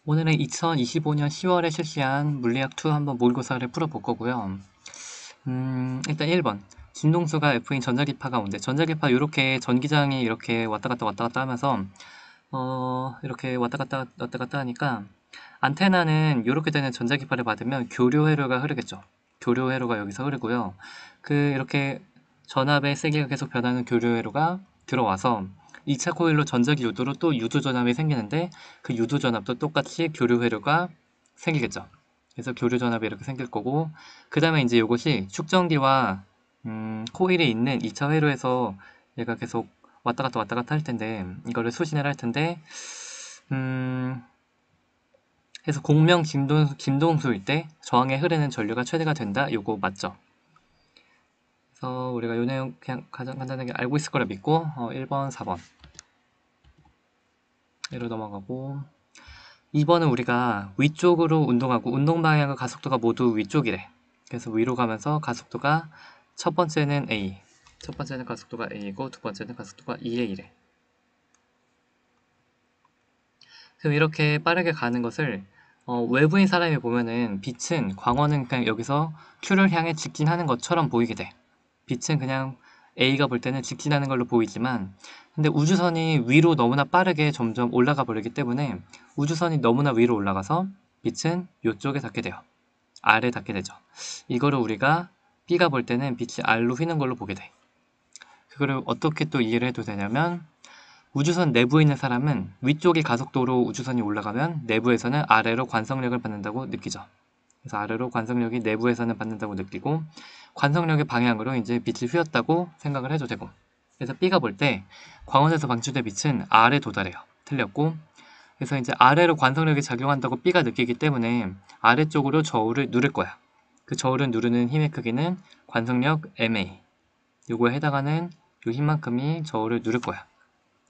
오늘은 2025년 10월에 실시한 물리학2 한번 모의고사를 풀어볼 거고요. 일단 1번. 진동수가 F인 전자기파가 온대. 전자기파 이렇게 전기장이 이렇게 왔다 갔다 하면서 이렇게 왔다 갔다 하니까 안테나는 이렇게 되는 전자기파를 받으면 교류 회로가 흐르겠죠. 교류 회로가 여기서 흐르고요. 이렇게 전압의 세기가 계속 변하는 교류 회로가 들어와서 2차 코일로 전자기 유도로 또 유도 전압이 생기는데 그 유도 전압도 똑같이 교류 회로가 생기겠죠. 그래서 교류 전압이 이렇게 생길 거고 그 다음에 이제 이것이 축전기와 코일이 있는 2차 회로에서 얘가 계속 왔다 갔다 할 텐데 이거를 수신을 할 텐데 그래서 공명 김동수일 때 저항에 흐르는 전류가 최대가 된다. 요거 맞죠? 그래서 우리가 요 내용 그냥 가장 간단하게 알고 있을 거라 믿고 1번, 4번 얘로 넘어가고 2번은 우리가 위쪽으로 운동하고 운동 방향과 가속도가 모두 위쪽이래. 그래서 위로 가면서 가속도가 첫 번째는 A, 첫 번째는 가속도가 A이고 두 번째는 가속도가 2A래. 그럼 이렇게 빠르게 가는 것을 외부인 사람이 보면은 빛은 광원은 그냥 여기서 Q를 향해 직진하는 것처럼 보이게 돼. 빛은 그냥 A가 볼 때는 직진하는 걸로 보이지만 근데 우주선이 위로 너무나 빠르게 점점 올라가 버리기 때문에 우주선이 너무나 위로 올라가서 빛은 이쪽에 닿게 돼요. R에 닿게 되죠. 이거를 우리가 B가 볼 때는 빛이 R로 휘는 걸로 보게 돼. 그거를 어떻게 또 이해를 해도 되냐면 우주선 내부에 있는 사람은 위쪽이 가속도로 우주선이 올라가면 내부에서는 아래로 관성력을 받는다고 느끼죠. 그래서 아래로 관성력이 내부에서는 받는다고 느끼고 관성력의 방향으로 이제 빛이 휘었다고 생각을 해도 되고 그래서 B가 볼 때 광원에서 방출된 빛은 R에 도달해요. 틀렸고 그래서 이제 아래로 관성력이 작용한다고 B가 느끼기 때문에 아래쪽으로 저울을 누를 거야. 그 저울을 누르는 힘의 크기는 관성력 MA 요거에 해당하는 요 힘만큼이 저울을 누를 거야.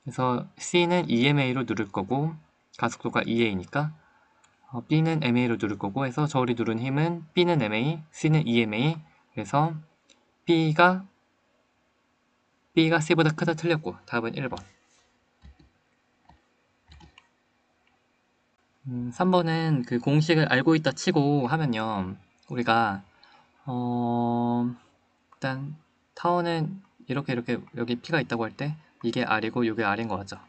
그래서 C는 EMA로 누를 거고 가속도가 2A니까 B는 MA로 누를 거고 해서 저울이 누른 힘은 B는 MA, C는 EMA 그래서 B가 C보다 크다 틀렸고 답은 1번 3번은 그 공식을 알고 있다 치고 하면요 우리가 일단 타워는 이렇게 여기 P가 있다고 할 때 이게 R이고 이게 R인 거 같죠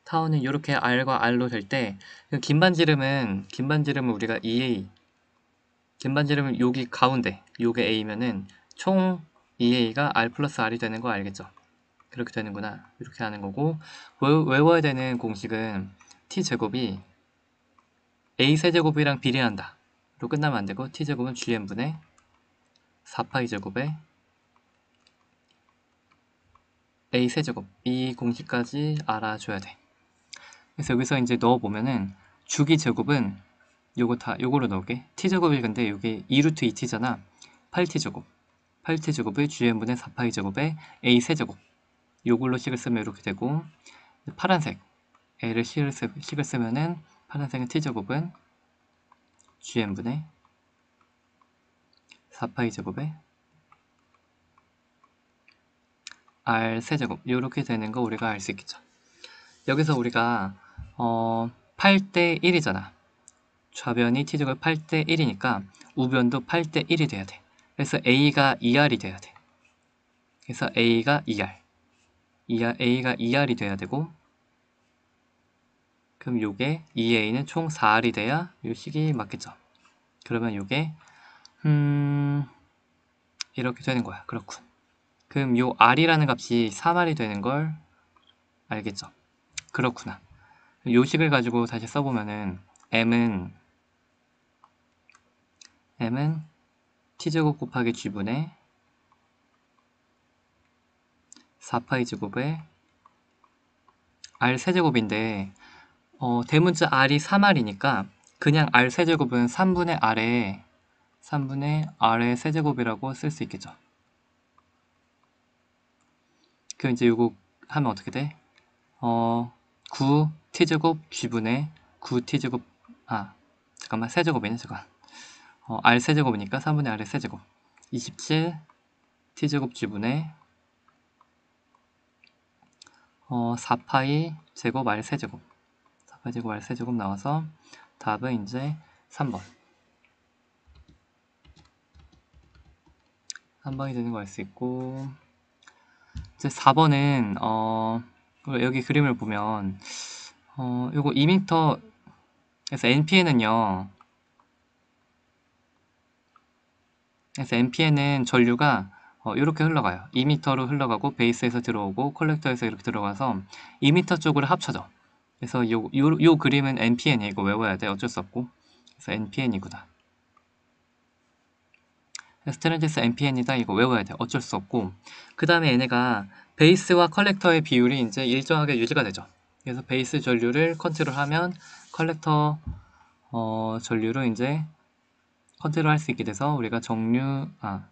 타워는 이렇게 R과 R로 될 때 긴 반지름은 우리가 2A 긴 반지름은 여기 가운데 요게 A면은 총 2A가 R 플러스 R이 되는 거 알겠죠? 그렇게 되는구나 이렇게 하는 거고 외워야 되는 공식은 T제곱이 A세제곱이랑 비례한다 로 끝나면 안되고 T제곱은 GM분의 4파이 제곱에 A세제곱 이 공식까지 알아줘야 돼 그래서 여기서 이제 넣어보면은 주기 제곱은 요거로 넣을게 t제곱이 근데 요게 2루트 2t잖아 8t제곱 8t제곱을 GM분의 4파이 제곱에 A 세제곱 요걸로 식을 쓰면 이렇게 되고 파란색 A를 식을 쓰면은 파란색은 t제곱은 GM분의 4파이 제곱에 R 세제곱 요렇게 되는 거 우리가 알 수 있겠죠 여기서 우리가 8대 1이잖아 좌변이 t제곱 8대 1이니까 우변도 8대 1이 돼야 돼 그래서 A가 2R이 돼야 돼 그래서 A가 2R A가 2R이 돼야 되고 그럼 요게 2A는 총 4R이 돼야 요 식이 맞겠죠 그러면 요게 이렇게 되는 거야 그렇군 그럼 요 R이라는 값이 3R이 되는 걸 알겠죠 그렇구나 요 식을 가지고 다시 써보면은 M은 t제곱 곱하기 g분의 4파이 제곱에 R 세제곱인데 대문자 R이 3R이니까 그냥 R 세제곱은 3분의 R의 세제곱이라고 쓸 수 있겠죠. 그럼 이제 이거 하면 어떻게 돼? 9t제곱 g분의 9t제곱 잠깐만 세제곱이네 잠깐 R 세제곱이니까 3분의 R의 세제곱 27t제곱 g분의 4파이 제곱 R 세제곱 4제곱 R 세제곱 나와서 답은 이제 3번이 되는 거 알 수 있고, 이제 4번은 여기 그림을 보면 요거 2m에서 NPN은요, 그래서 NPN은 전류가 이렇게 흘러가요. 2m로 흘러가고 베이스에서 들어오고 컬렉터에서 이렇게 들어가서 2m 쪽으로 합쳐져. 그래서 요 그림은 NPN이야. 이거 외워야 돼. 어쩔 수 없고. 그래서 NPN이구나. 스트레인지스 NPN이다. 이거 외워야 돼. 어쩔 수 없고. 그 다음에 얘네가 베이스와 컬렉터의 비율이 이제 일정하게 유지가 되죠. 그래서 베이스 전류를 컨트롤하면 컬렉터 전류를 이제 컨트롤 할 수 있게 돼서 우리가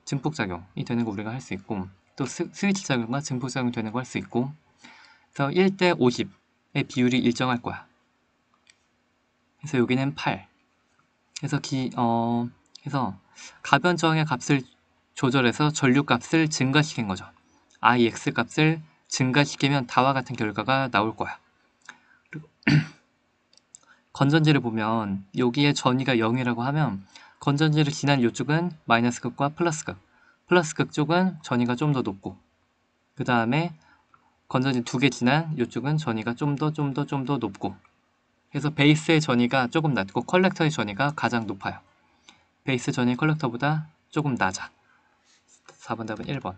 증폭작용이 되는 거 우리가 할 수 있고, 또 스위치 작용과 증폭작용이 되는 거 할 수 있고, 그래서 1대 50의 비율이 일정할 거야. 그래서 여기는 8. 그래서 그래서 가변 저항의 값을 조절해서 전류 값을 증가시킨 거죠. IX 값을 증가시키면 다와 같은 결과가 나올 거야. 그리고 건전지를 보면 여기에 전위가 0이라고 하면 건전지를 지난 이쪽은 마이너스극과 플러스극, 플러스극 쪽은 전위가 좀 더 높고, 그 다음에 건전지 2개 지난 이쪽은 전위가 좀 더 높고, 그래서 베이스의 전위가 조금 낮고 컬렉터의 전위가 가장 높아요. 베이스 전위 컬렉터보다 조금 낮아. 4번 답은 1번.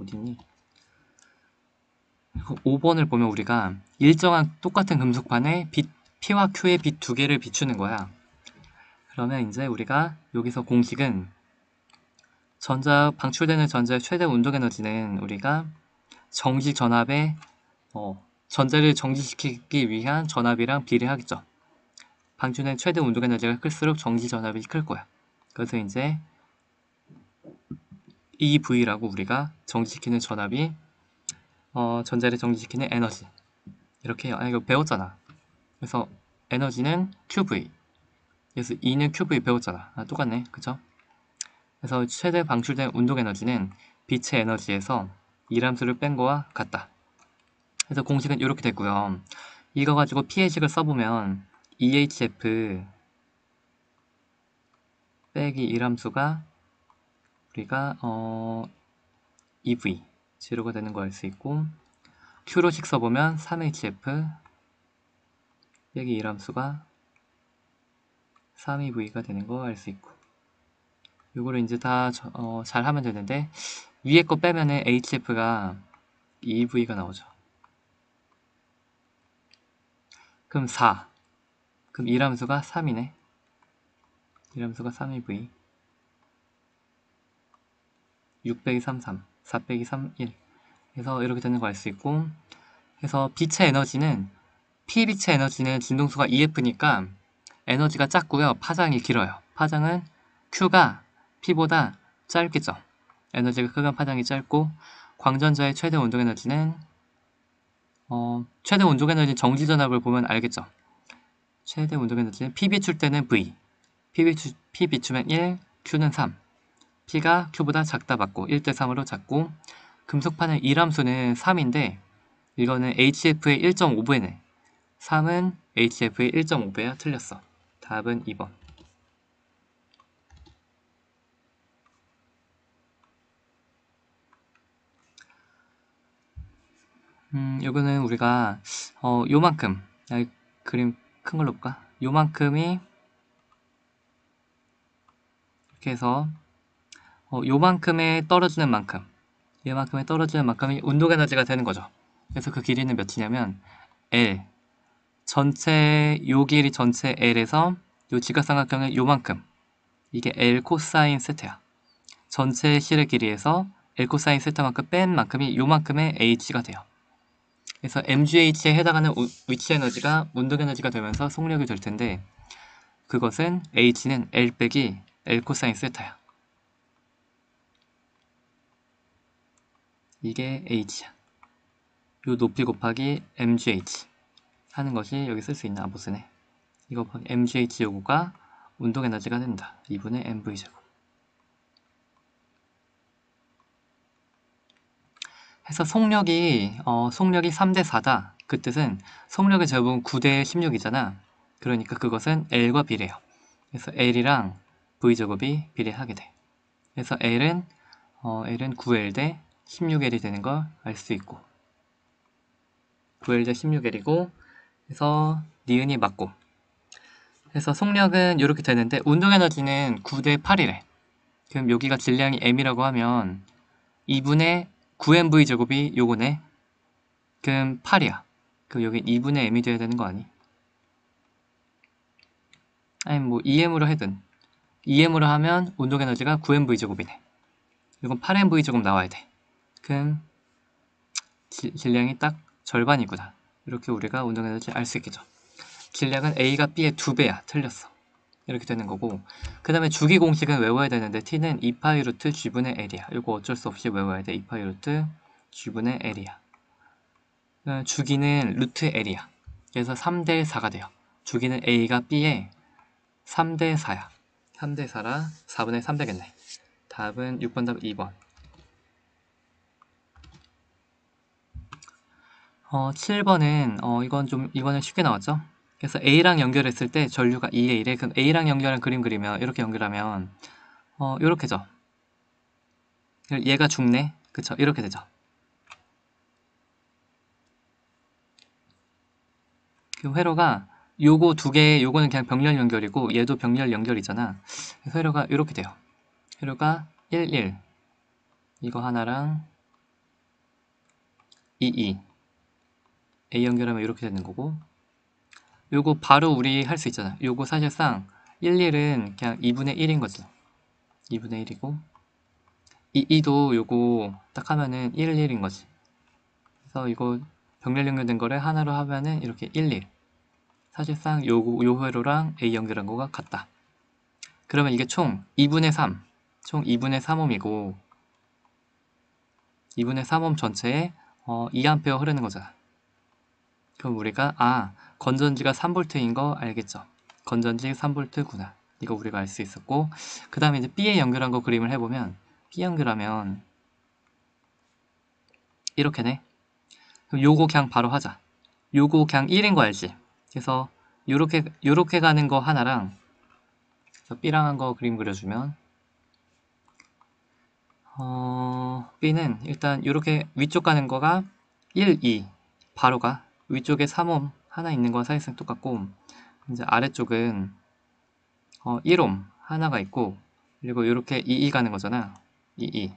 어디니? 5번을 보면 우리가 일정한 똑같은 금속판에 P와 Q의 빛 2개를 비추는 거야. 그러면 이제 우리가 여기서 공식은 방출되는 전자의 최대 운동 에너지는 우리가 정지 전압의 전자를 정지시키기 위한 전압이랑 비례하겠죠. 방출된 최대 운동 에너지가 클수록 정지 전압이 클 거야. 그래서 이제 EV라고 우리가 정지시키는 전압이 전자를 정지시키는 에너지, 이렇게 해요. 이거 배웠잖아. 그래서 에너지는 QV, 그래서 E는 QV 배웠잖아. 똑같네. 그쵸? 그래서 최대 방출된 운동 에너지는 빛의 에너지에서 이함수를 뺀 거와 같다. 그래서 공식은 이렇게 됐고요. 이거 가지고 P의식을 써보면 EHF 빼기 이함수가 우리가 EV 제로가 되는 거 알 수 있고, Q로식 써보면 3HF 빼기 이함수가 3EV가 되는 거 알 수 있고, 이거를 이제 다 잘 하면 되는데, 위에 거 빼면은 HF가 EV가 나오죠. 그럼 4. 그럼 이함수가 3이네. 이함수가 3EV. 6 빼기 3, 3. 4 빼기 3, 1. 그래서 이렇게 되는 거 알 수 있고, 그래서 빛의 에너지는, P빛의 에너지는 진동수가 EF니까 에너지가 작고요. 파장이 길어요. 파장은 Q가 P보다 짧겠죠. 에너지가 크면 파장이 짧고, 광전자의 최대 운동 에너지는 최대 운동 에너지 정지 전압을 보면 알겠죠. 최대 운동 에너지는 P 비출 때는 V, P 비추면 1, Q는 3. P가 Q보다 작다 맞고 1대 3으로 작고, 금속판의 이함수는 3인데 이거는 HF의 1.5배네. 3은 HF의 1.5배야. 틀렸어. 답은 2번. 요거는 우리가 요만큼, 그림 큰 걸로 볼까? 요만큼이 이렇게 해서 요만큼에 떨어지는 만큼, 얘만큼에 떨어지는 만큼이 운동 에너지가 되는 거죠. 그래서 그 길이는 몇이냐면 L, 전체 요 길이 전체 L에서 요 지각삼각형의 요만큼, 이게 L 코사인 세타야. 전체 실의 길이에서 L 코사인 세타만큼 뺀 만큼이 요만큼의 H가 돼요. 그래서 MGH에 해당하는 위치 에너지가 운동 에너지가 되면서 속력이 될 텐데, 그것은 H는 L 빼기 L 코사인 세타야. 이게 H야. 요 높이 곱하기 MGH 하는 것이 여기 쓸 수 있는 못 쓰네. 이거 곱하기 MGH 요구가 운동 에너지가 된다. 2분의 MV 제곱. 해서 속력이 3대 4다. 그 뜻은 속력의 제곱은 9대 16이잖아. 그러니까 그것은 L과 비례해요. 그래서 L이랑 V제곱이 비례하게 돼. 그래서 L은 9L 대 16L이 되는 걸 알 수 있고, 9L 대 16L이고, 그래서 니은이 맞고, 그래서 속력은 이렇게 되는데 운동에너지는 9대 8이래. 그럼 여기가 질량이 m이라고 하면 2분의 9mv 제곱이 요거네. 그럼 8이야. 그럼 여기 2분의 m이 돼야 되는 거 아니? 아니 뭐 2m으로 해든 2m으로 하면 운동에너지가 9mv 제곱이네. 이건 8mv 제곱 나와야 돼. 그럼 질량이 딱 절반이구나. 이렇게 우리가 운동에너지 알 수 있겠죠. 질량은 A가 B의 2배야. 틀렸어. 이렇게 되는 거고, 그 다음에 주기 공식은 외워야 되는데 t는 2파이 루트 g분의 l이야. 이거 어쩔 수 없이 외워야 돼. 2파이 루트 g분의 l이야. 주기는 루트 l이야. 그래서 3대 4가 돼요. 주기는 A가 B의 3대 4야. 3대 4라 4분의 3 되겠네. 답은 6번 답 2번. 7번은 이거는 쉽게 나왔죠? 그래서 A랑 연결했을 때 전류가 2에 1에, 그럼 A랑 연결한 그림 그리면 이렇게 연결하면 이렇게죠. 얘가 죽네. 그쵸? 이렇게 되죠. 그 회로가 요거 두 개, 요거는 그냥 병렬 연결이고 얘도 병렬 연결이잖아. 그래서 회로가 이렇게 돼요. 회로가 1, 1 이거 하나랑 2, 2 A 연결하면 이렇게 되는 거고, 요거 바로 우리 할 수 있잖아. 요거 사실상 1, 1은 그냥 2분의 1인 거지. 2분의 1이고 2, 2도 요거 딱 하면은 1, 1인 거지. 그래서 이거 병렬 연결된 거를 하나로 하면은 이렇게 1, 1. 사실상 요 회로랑 A 연결한 거가 같다. 그러면 이게 총 2분의 3, 총 2분의 3옴이고 2분의 3옴 전체에 2A 흐르는 거잖아. 그럼 우리가 건전지가 3V인 거 알겠죠? 건전지 3V구나. 이거 우리가 알 수 있었고, 그 다음에 이제 B에 연결한 거 그림을 해보면 B 연결하면 이렇게네. 그럼 요거 그냥 바로 하자. 요거 그냥 1인 거 알지? 그래서 요렇게 가는 거 하나랑 B랑 한 거 그림 그려주면 B는 일단 이렇게 위쪽 가는 거가 1, 2 바로 가. 위쪽에 3옴 하나 있는 건 사실상 똑같고, 이제 아래쪽은 1옴 하나가 있고, 그리고 이렇게 2, 2 가는 거잖아. 2, 2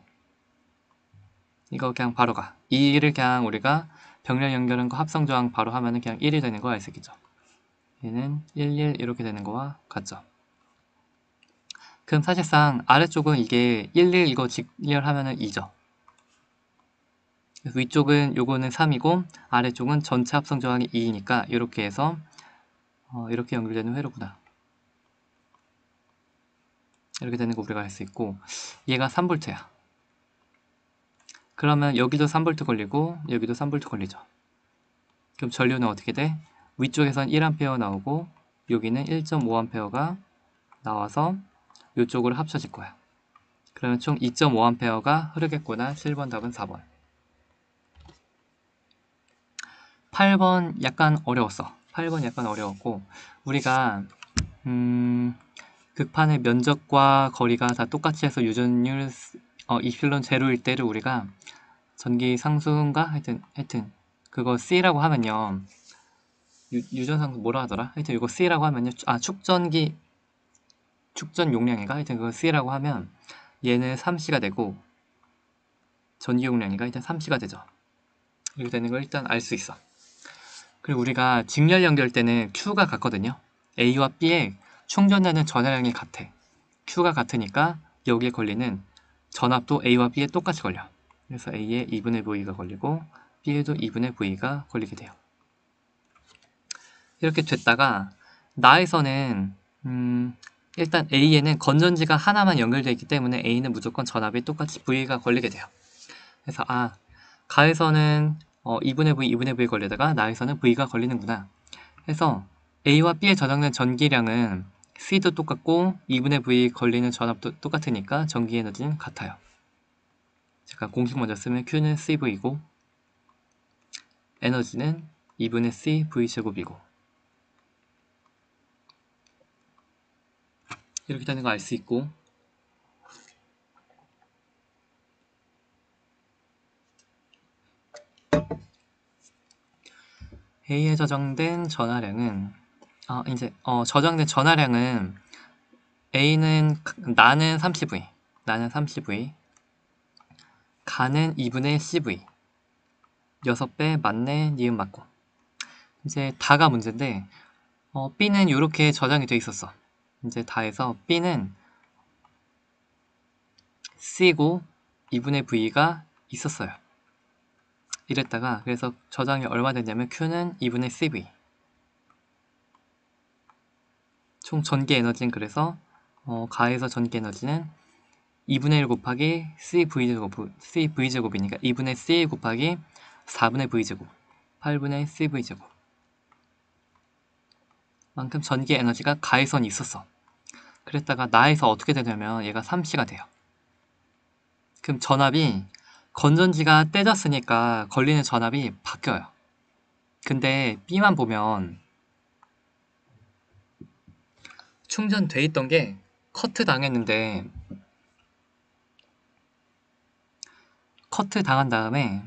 이거 그냥 바로 가. 2를 그냥 우리가 병렬 연결한 거 합성 조항 바로 하면은 그냥 1이 되는 거 알 수 있겠죠. 얘는 1, 1 이렇게 되는 거와 같죠. 그럼 사실상 아래쪽은 이게 1, 1 이거 직렬하면은 2죠. 그래서 위쪽은 요거는 3이고 아래쪽은 전체 합성 조항이 2이니까 이렇게 해서 이렇게 연결되는 회로구나. 이렇게 되는 거 우리가 알 수 있고, 얘가 3V야. 그러면 여기도 3V 걸리고 여기도 3V 걸리죠. 그럼 전류는 어떻게 돼? 위쪽에선 1A 나오고 여기는 1.5A가 나와서 이쪽으로 합쳐질 거야. 그러면 총 2.5A가 흐르겠구나. 7번 답은 4번. 8번 약간 어려웠어. 8번 약간 어려웠고, 우리가 극판의 면적과 거리가 다 똑같이 해서 유전율 이필론 제로일 때를 우리가 전기 상수인가? 하여튼 그거 C라고 하면요, 유전상수 뭐라 하더라? 하여튼 이거 C라고 하면요, 축전 용량인가? 하여튼 그거 C라고 하면 얘는 3C가 되고 전기 용량이가 하여튼 3C가 되죠. 이렇게 되는 걸 일단 알 수 있어. 그리고 우리가 직렬 연결 때는 Q가 같거든요. A와 B에 충전되는 전하량이 같아. Q가 같으니까 여기에 걸리는 전압도 A와 B에 똑같이 걸려. 그래서 A에 2분의 V가 걸리고 B에도 2분의 V가 걸리게 돼요. 이렇게 됐다가 나에서는 일단 A에는 건전지가 하나만 연결되어 있기 때문에 A는 무조건 전압이 똑같이 V가 걸리게 돼요. 그래서 가에서는 2분의 V, 2분의 V 걸리다가 나에서는 V가 걸리는구나. 해서 A와 B에 저장된 전기량은 C도 똑같고 2분의 V 걸리는 전압도 똑같으니까 전기 에너지는 같아요. 제가 공식 먼저 쓰면 Q는 CV이고 에너지는 2분의 C V제곱이고 이렇게 되는 거 알 수 있고 A에 저장된 전하량은 저장된 전하량은 A는 나는 30V 나는 30V 가는 2분의 CV 6배 맞네 니은 맞고 이제 다가 문제인데 B는 이렇게 저장이 돼 있었어. 이제 다해서 B는 C고 2분의 V가 있었어요. 이랬다가 그래서 저장이 얼마 됐냐면 Q는 2분의 CV 총 전기 에너지는 그래서 가해서 전기 에너지는 2분의 1 곱하기 CV제곱이니까 2분의 C 곱하기 4분의 V제곱 8분의 CV제곱 만큼 전기 에너지가 가해선이 있었어. 그랬다가 나에서 어떻게 되냐면 얘가 3C가 돼요. 그럼 전압이 건전지가 떼졌으니까 걸리는 전압이 바뀌어요. 근데 B만 보면 충전돼 있던 게 커트 당했는데 커트 당한 다음에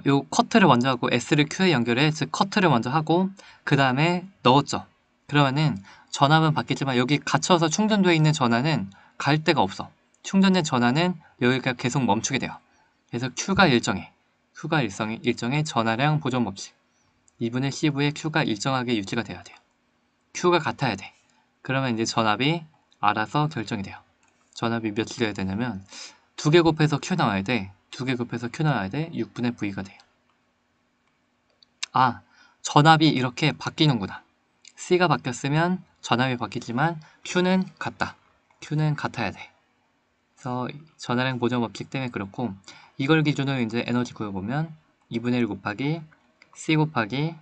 요 커트를 먼저 하고 S를 Q에 연결해 즉 커트를 먼저 하고 그 다음에 넣었죠. 그러면은 전압은 바뀌지만 여기 갇혀서 충전되어 있는 전압은 갈 데가 없어. 충전된 전압은 여기가 계속 멈추게 돼요. 그래서 Q가 일정해. 일정해 전하량 보존 법칙 2분의 CV의 Q가 일정하게 유지가 돼야 돼요. Q가 같아야 돼. 그러면 이제 전압이 알아서 결정이 돼요. 전압이 몇이 돼야 되냐면 2개 곱해서 Q 나와야 돼. 2개 곱해서 Q 나와야 돼. 6분의 V가 돼요. 아, 전압이 이렇게 바뀌는구나. C가 바뀌었으면 전압이 바뀌지만 Q는 같다. Q는 같아야 돼. 그래서 전하량 보존 법칙 때문에 그렇고 이걸 기준으로 이제 에너지 구해보면 2분의 1 곱하기 C 곱하기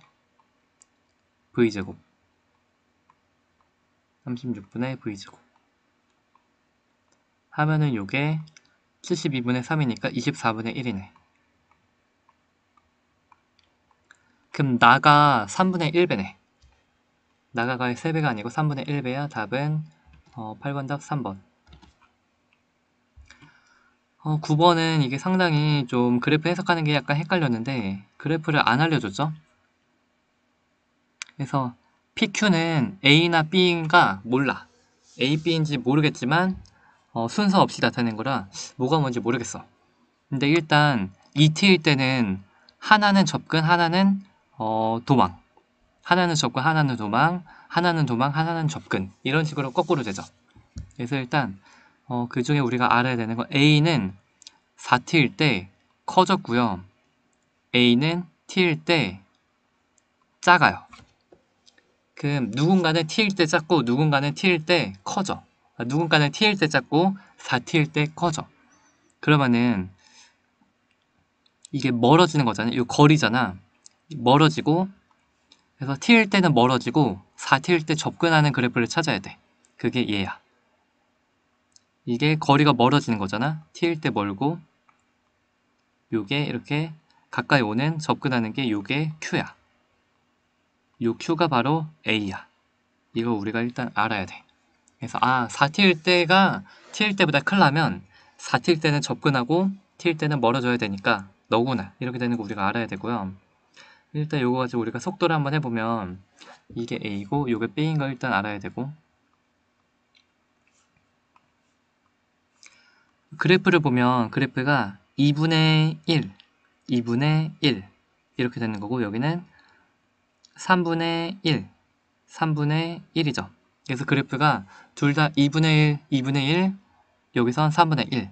V제곱 36분의 V제곱 하면은 요게 72분의 3이니까 24분의 1이네. 그럼 나가 3분의 1배네. 나가가 3배가 아니고 3분의 1배야. 답은 8번 답 3번. 9번은 이게 상당히 좀 그래프 해석하는 게 약간 헷갈렸는데 그래프를 안 알려줬죠. 그래서 PQ는 A나 B인가 몰라. A, B인지 모르겠지만 순서 없이 나타낸 거라 뭐가 뭔지 모르겠어. 근데 일단 ET일 때는 하나는 접근, 하나는 도망. 하나는 접근, 하나는 도망, 하나는 도망, 하나는 접근. 이런 식으로 거꾸로 되죠. 그래서 일단 그 중에 우리가 알아야 되는 건 A는 4T일 때 커졌고요. A는 T일 때 작아요. 그럼 누군가는 T일 때 작고 누군가는 T일 때 커져. 누군가는 T일 때 작고 4T일 때 커져. 그러면은 이게 멀어지는 거잖아요. 이 거리잖아. 멀어지고 그래서 T일 때는 멀어지고 4T일 때 접근하는 그래프를 찾아야 돼. 그게 얘야. 이게 거리가 멀어지는 거잖아. T일 때 멀고 요게 이렇게 가까이 오는 접근하는 게 요게 Q야. 요 Q가 바로 A야. 이거 우리가 일단 알아야 돼. 그래서 4T일 때가 T일 때보다 크려면 4T일 때는 접근하고 T일 때는 멀어져야 되니까 너구나 이렇게 되는 거 우리가 알아야 되고요. 일단 요거 가지고 우리가 속도를 한번 해보면 이게 A고 요게 B인 걸 일단 알아야 되고 그래프를 보면 그래프가 2분의 1, 2분의 1 이렇게 되는 거고 여기는 3분의 1, 3분의 1이죠. 그래서 그래프가 둘 다 2분의 1, 2분의 1, 여기선 3분의 1.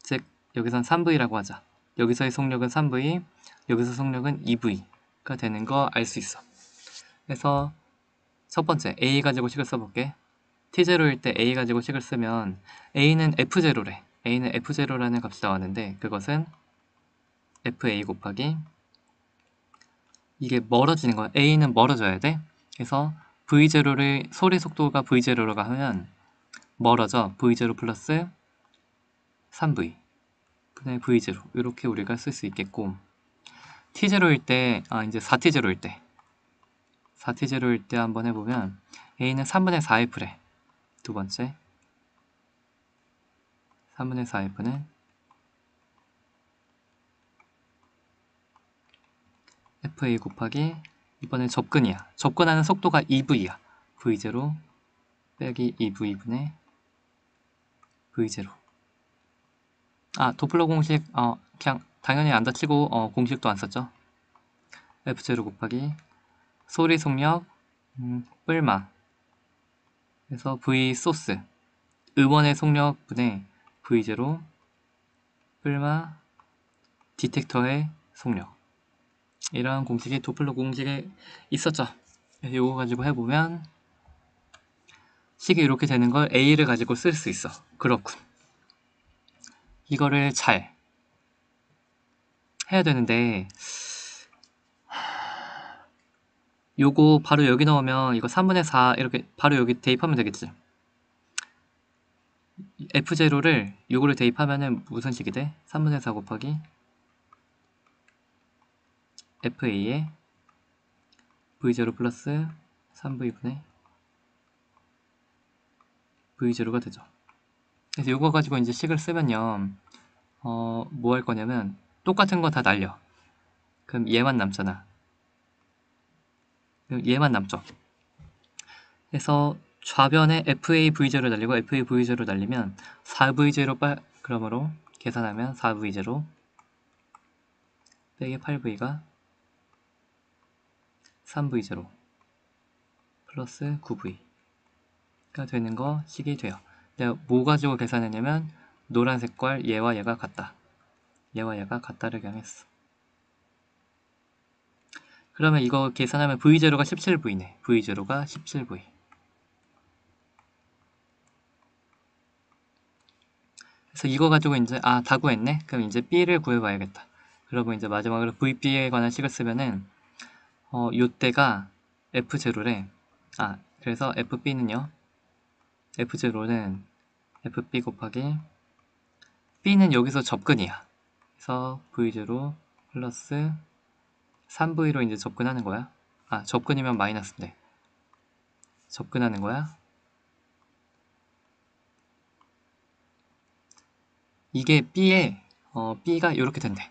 즉 여기선 3V라고 하자. 여기서의 속력은 3V, 여기서 속력은 2V가 되는 거 알 수 있어. 그래서 첫 번째 A 가지고 식을 써볼게. T0일 때 A 가지고 식을 쓰면 A는 F0래. A는 F0라는 값이 나왔는데 그것은 FA 곱하기 이게 멀어지는 거야. A는 멀어져야 돼. 그래서 V0를 소리 속도가 V0로 가면 멀어져. V0 플러스 3V 분의 V0 이렇게 우리가 쓸 수 있겠고, T0일 때, 이제 4T0일 때 4T0일 때 한번 해보면 A는 3분의 4F래. 두 번째 3분의 4F는 FA 곱하기, 이번엔 접근이야. 접근하는 속도가 2V야. V0 빼기 2V분의 V0. 도플러 공식 그냥 당연히 안 다치고 공식도 안 썼죠. F0 곱하기 소리 속력 뿔마 그래서 V 소스 음원의 속력 분의 V0 뿔마 디텍터의 속력. 이런 공식이 도플러 공식에 있었죠. 그래서 이거 가지고 해보면 식이 이렇게 되는 걸 A를 가지고 쓸 수 있어. 그렇군. 이거를 잘 해야 되는데, 요거 바로 여기 넣으면 이거 3분의 4 이렇게 바로 여기 대입하면 되겠지. F0를 요거를 대입하면은 무슨 식이 돼? 3분의 4 곱하기 FA에 V0 플러스 3V분의 V0가 되죠. 그래서 요거 가지고 이제 식을 쓰면요, 뭐 할 거냐면 똑같은 거 다 날려. 그럼 얘만 남잖아. 그럼 얘만 남죠. 그래서 좌변에 FA V0 날리고 FA V0 날리면 4V0 그러므로 계산하면 4V0 빼기 8V가 3V0 플러스 9V가 되는 거 식이 돼요. 내가 뭐 가지고 계산했냐면 노란 색깔 얘와 얘가 같다. 얘와 얘가 같다를 그냥 했어. 그러면 이거 계산하면 V0가 17V네. V0가 17V. 그래서 이거 가지고 이제 다 구했네? 그럼 이제 B를 구해봐야겠다. 그러고 이제 마지막으로 VB에 관한 식을 쓰면은 요때가 F0래. 그래서 FB는요. F0는 FB 곱하기 B는 여기서 접근이야. 그래서 V0 플러스 3V로 이제 접근하는 거야. 접근이면 마이너스인데. 접근하는 거야. 이게 B가 이렇게 된대.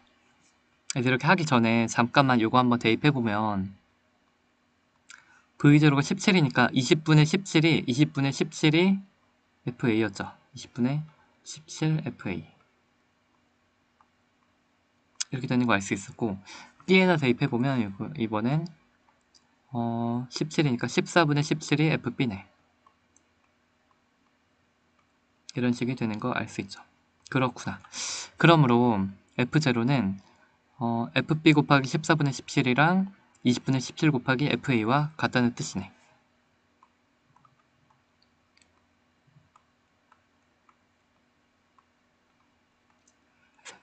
그래서 이렇게 하기 전에 잠깐만 요거 한번 대입해보면 V0가 17이니까 20분의 17이 FA였죠. 20분의 17 FA. 이렇게 되는 거 알 수 있었고, B에다 대입해보면 이번엔 17이니까 14분의 17이 FB네. 이런 식이 되는 거 알 수 있죠. 그렇구나. 그러므로 F0는 FB 곱하기 14분의 17이랑 20분의 17 곱하기 FA와 같다는 뜻이네.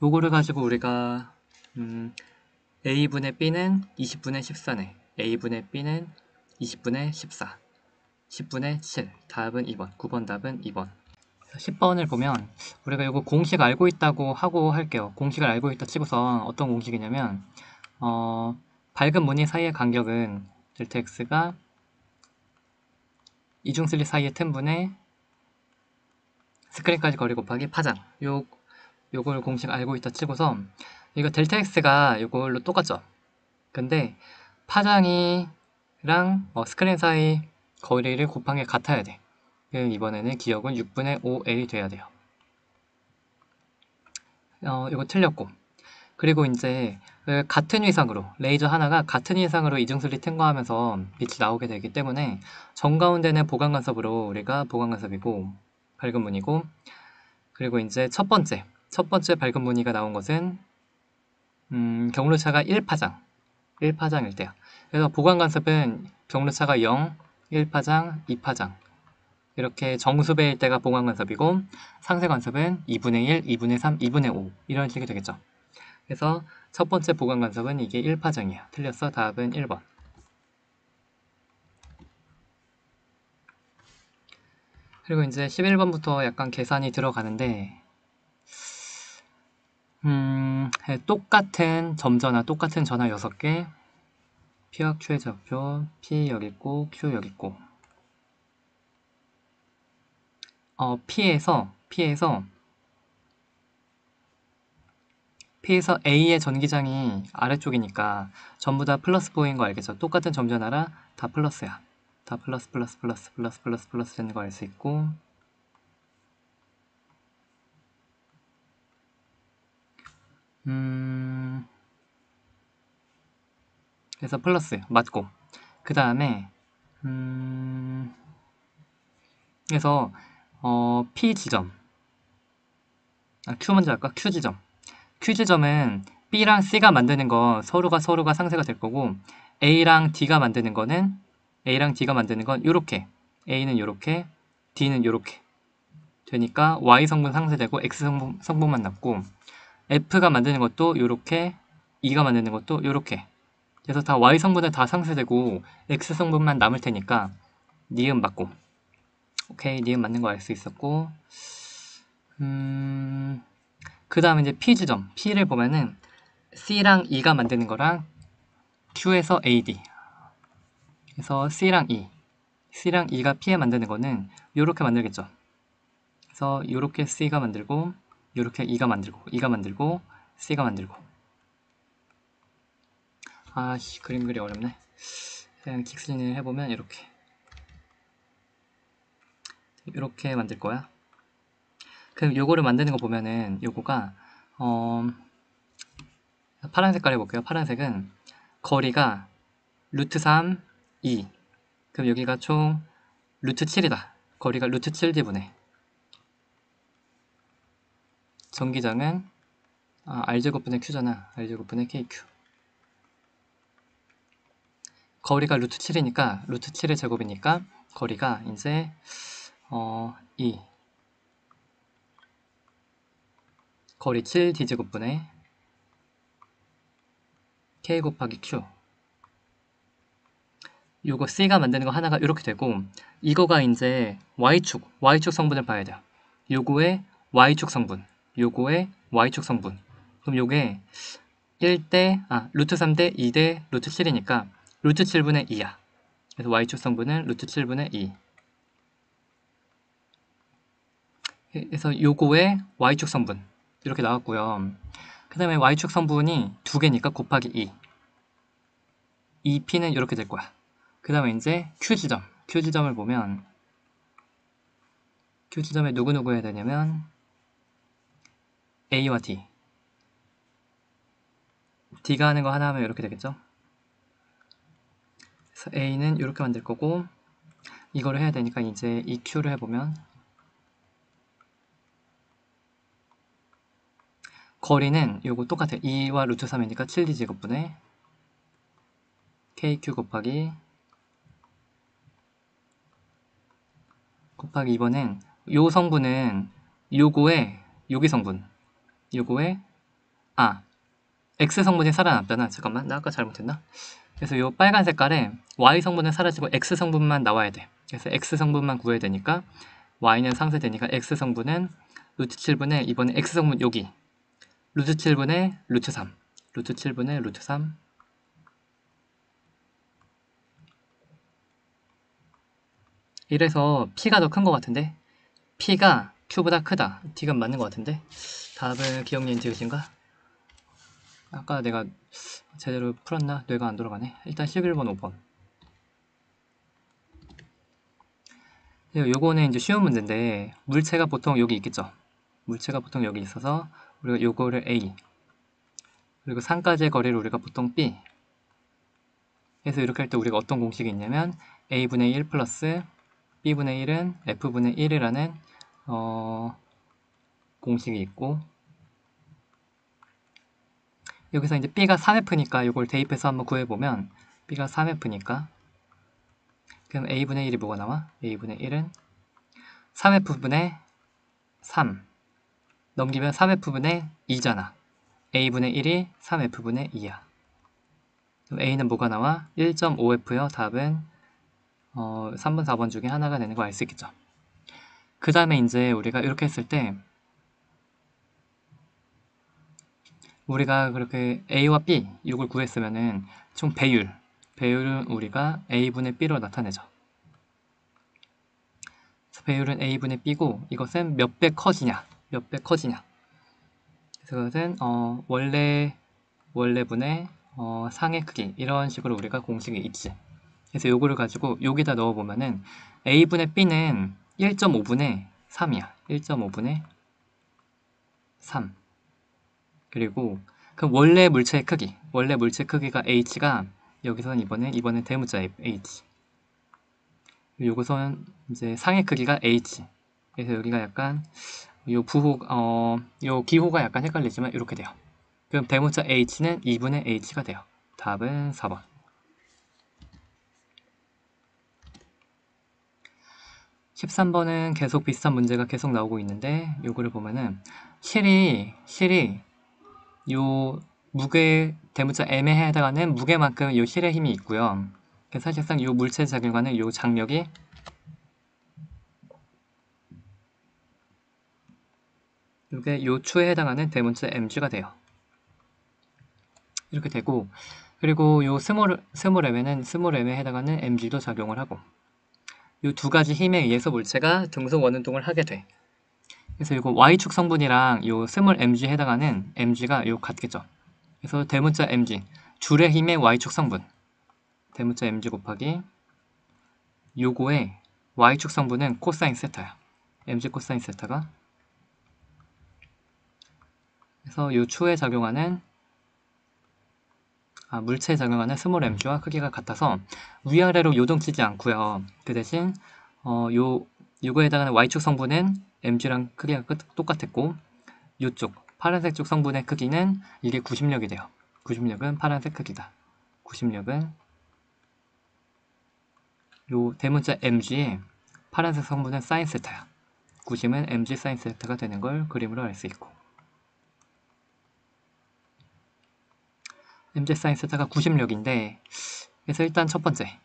요거를 가지고 우리가 A분의 B는 20분의 14네. A분의 B는 20분의 14, 10분의 7. 답은 2번. 9번 답은 2번. 10번을 보면 우리가 이거 공식 알고 있다고 하고 할게요. 공식을 알고 있다 치고서 어떤 공식이냐면 밝은 무늬 사이의 간격은 델타 x가 이중슬립 사이의 틈분의 스크린까지 거리 곱하기 파장. 요걸 공식 알고 있다 치고서 이거 델타 x가 요걸로 똑같죠. 근데 파장이랑 스크린 사이 거리를 곱한 게 같아야 돼. 그럼 이번에는 기억은 6분의 5L이 돼야 돼요. 이거 틀렸고. 그리고 이제 같은 위상으로 레이저 하나가 같은 위상으로 이중슬립 탱거하면서 빛이 나오게 되기 때문에 정가운데는 보강간섭으로 우리가 보강간섭이고 밝은 무늬고, 그리고 이제 첫 번째 밝은 무늬가 나온 것은 경로차가 1파장일 때야. 그래서 보강간섭은 경로차가 0, 1파장, 2파장 이렇게 정수배일 때가 보강간섭이고, 상쇄간섭은 2분의 1, 2분의 3, 2분의 5 이런 식이 되겠죠. 그래서 첫 번째 보강간섭은 이게 1파장이야. 틀렸어. 답은 1번. 그리고 이제 11번부터 약간 계산이 들어가는데 똑같은 점전화, 똑같은 전화 6개 P와 Q의 좌표, P 여기 있고 Q 여기 있고 P에서 A의 전기장이 아래쪽이니까 전부 다 플러스 보인 거 알겠죠? 똑같은 점전화라 다 플러스야. 다 플러스 플러스 플러스 플러스 플러스 플러스 되는 거 알 수 있고 그래서 플러스 맞고 그 다음에 그래서 P 지점 Q 먼저 할까? Q 지점 Q 지점은 B랑 C가 만드는 거 서로가 상쇄가 될 거고 A랑 D가 만드는 건 요렇게 A는 요렇게 D는 요렇게 되니까 Y 성분 상쇄되고 X 성분만 남고 F가 만드는 것도 요렇게 E가 만드는 것도 요렇게 그래서 다 Y 성분은 다 상쇄되고 X 성분만 남을 테니까 니은 맞고 오케이 니은 맞는 거 알 수 있었고 그 다음에 이제 P 지점 P를 보면은 C랑 E가 만드는 거랑 Q에서 AD 그래서 C랑 E가 P에 만드는 거는 요렇게 만들겠죠. 그래서 요렇게 C가 만들고 요렇게 E가 만들고 C가 만들고 아씨 그림 그리 어렵네. 그냥 직진을 해보면 이렇게 만들 거야. 그럼 요거를 만드는 거 보면은 요거가 파란 색깔 해볼게요. 파란색은 거리가 루트 3, 2 그럼 여기가 총 루트 7이다. 거리가 루트 7d분의 전기장은 R제곱분의 Q잖아. R제곱분의 KQ 거리가 루트 7이니까 루트 7의 제곱이니까 거리가 이제 2 거리 7d제곱분의 K 곱하기 Q 요거 C가 만드는 거 하나가 이렇게 되고 이거가 이제 Y축 성분을 봐야 돼요. 요거의 Y축 성분 요거의 Y축 성분 그럼 요게 1대 루트 3대 2대 루트 7이니까 루트 7분의 2야. 그래서 Y축 성분은 루트 7분의 2 그래서 요거의 Y축 성분 이렇게 나왔고요. 그 다음에 Y축 성분이 두 개니까 곱하기 2 P는 이렇게 될 거야. 그 다음에 이제 Q지점을 보면 Q지점에 누구 해야 되냐면 A와 D가 하는 거 하나 하면 이렇게 되겠죠. 그래서 A는 이렇게 만들 거고 이거를 해야 되니까 이제 이 Q를 해보면 거리는 요거 똑같아. 2와 루트 3이니까 7D 제곱분의 KQ 곱하기 2번은 요 성분은 요거의 여기 성분 요거의 X 성분이 살아남잖아. 잠깐만 나 아까 잘못했나? 그래서 요 빨간 색깔에 Y 성분은 사라지고 X 성분만 나와야 돼. 그래서 X 성분만 구해야 되니까 Y는 상쇄되니까 X 성분은 루트 7분의 이번에 X 성분 여기 루트 7분의 루트 3 루트 7분의 루트 3 이래서 P가 더 큰 것 같은데 P가 Q보다 크다. T가 맞는 것 같은데 답은 기억니은 디귿인가? 아까 내가 제대로 풀었나? 뇌가 안 돌아가네. 일단 11번 5번 요거는 이제 쉬운 문제인데 물체가 보통 여기 있겠죠. 물체가 보통 여기 있어서 우리가 요거를 A 그리고 상까지의 거리를 우리가 보통 B 해서 이렇게 할 때 우리가 어떤 공식이 있냐면 A분의 1 플러스 B분의 1은 F분의 1이라는 공식이 있고 여기서 이제 B가 3F니까 이걸 대입해서 한번 구해보면 B가 3F니까 그럼 A분의 1이 뭐가 나와? A분의 1은 3F분의 3 넘기면 3F분의 2잖아. A분의 1이 3F분의 2야. 그럼 A는 뭐가 나와? 1.5F요. 답은 3번, 4번 중에 하나가 되는 거 알 수 있겠죠. 그 다음에 이제 우리가 이렇게 했을 때 우리가 그렇게 A와 B 이걸 구했으면은 총 배율은 우리가 A분의 B로 나타내죠. 그래서 배율은 A분의 B고 이것은 몇 배 커지냐 그래서 그것은 원래분의 상의 크기 이런 식으로 우리가 공식이 있지. 그래서 요거를 가지고 여기다 넣어보면은 A분의 B는 1.5분의 3이야. 1.5분의 3. 그리고 그 원래 물체의 크기가 H가 여기서는 이번엔 대문자 H. 요거선 이제 상의 크기가 H. 그래서 여기가 약간 요 기호가 약간 헷갈리지만 이렇게 돼요. 그럼 대문자 H는 2분의 H가 돼요. 답은 4번. 13번은 계속 비슷한 문제가 계속 나오고 있는데 요거를 보면은 실이 요 무게 대문자 M에 해당하는 무게만큼 요 실의 힘이 있고요. 그래서 사실상 요 물체 작용하는 요 장력이 요게 요 추에 해당하는 대문자 mg가 돼요. 이렇게 되고 그리고 요 스몰 m에 해당하는 mg도 작용을 하고 요 두 가지 힘에 의해서 물체가 등속 원운동을 하게 돼. 그래서 이거 y축 성분이랑 요 스몰 mg에 해당하는 mg가 요 같겠죠. 그래서 대문자 mg 줄의 힘의 y축 성분 대문자 mg 곱하기 요거의 y축 성분은 코사인 세타야. mg 코사인 세타가 그래서 요 추에 작용하는 물체에 작용하는 스몰 mg와 크기가 같아서 위아래로 요동치지 않고요. 그 대신 요거에 해당하는 y축 성분은 mg랑 크기가 똑같았고 요쪽 파란색 쪽 성분의 크기는 이게 구심력이 돼요. 구심력은 파란색 크기다. 구심력은 요 대문자 mg의 파란색 성분은 사인 세타야. 구심은 mg 사인 세타가 되는 걸 그림으로 알 수 있고 mg 사인 세타가 구심력인데 그래서 일단 첫 번째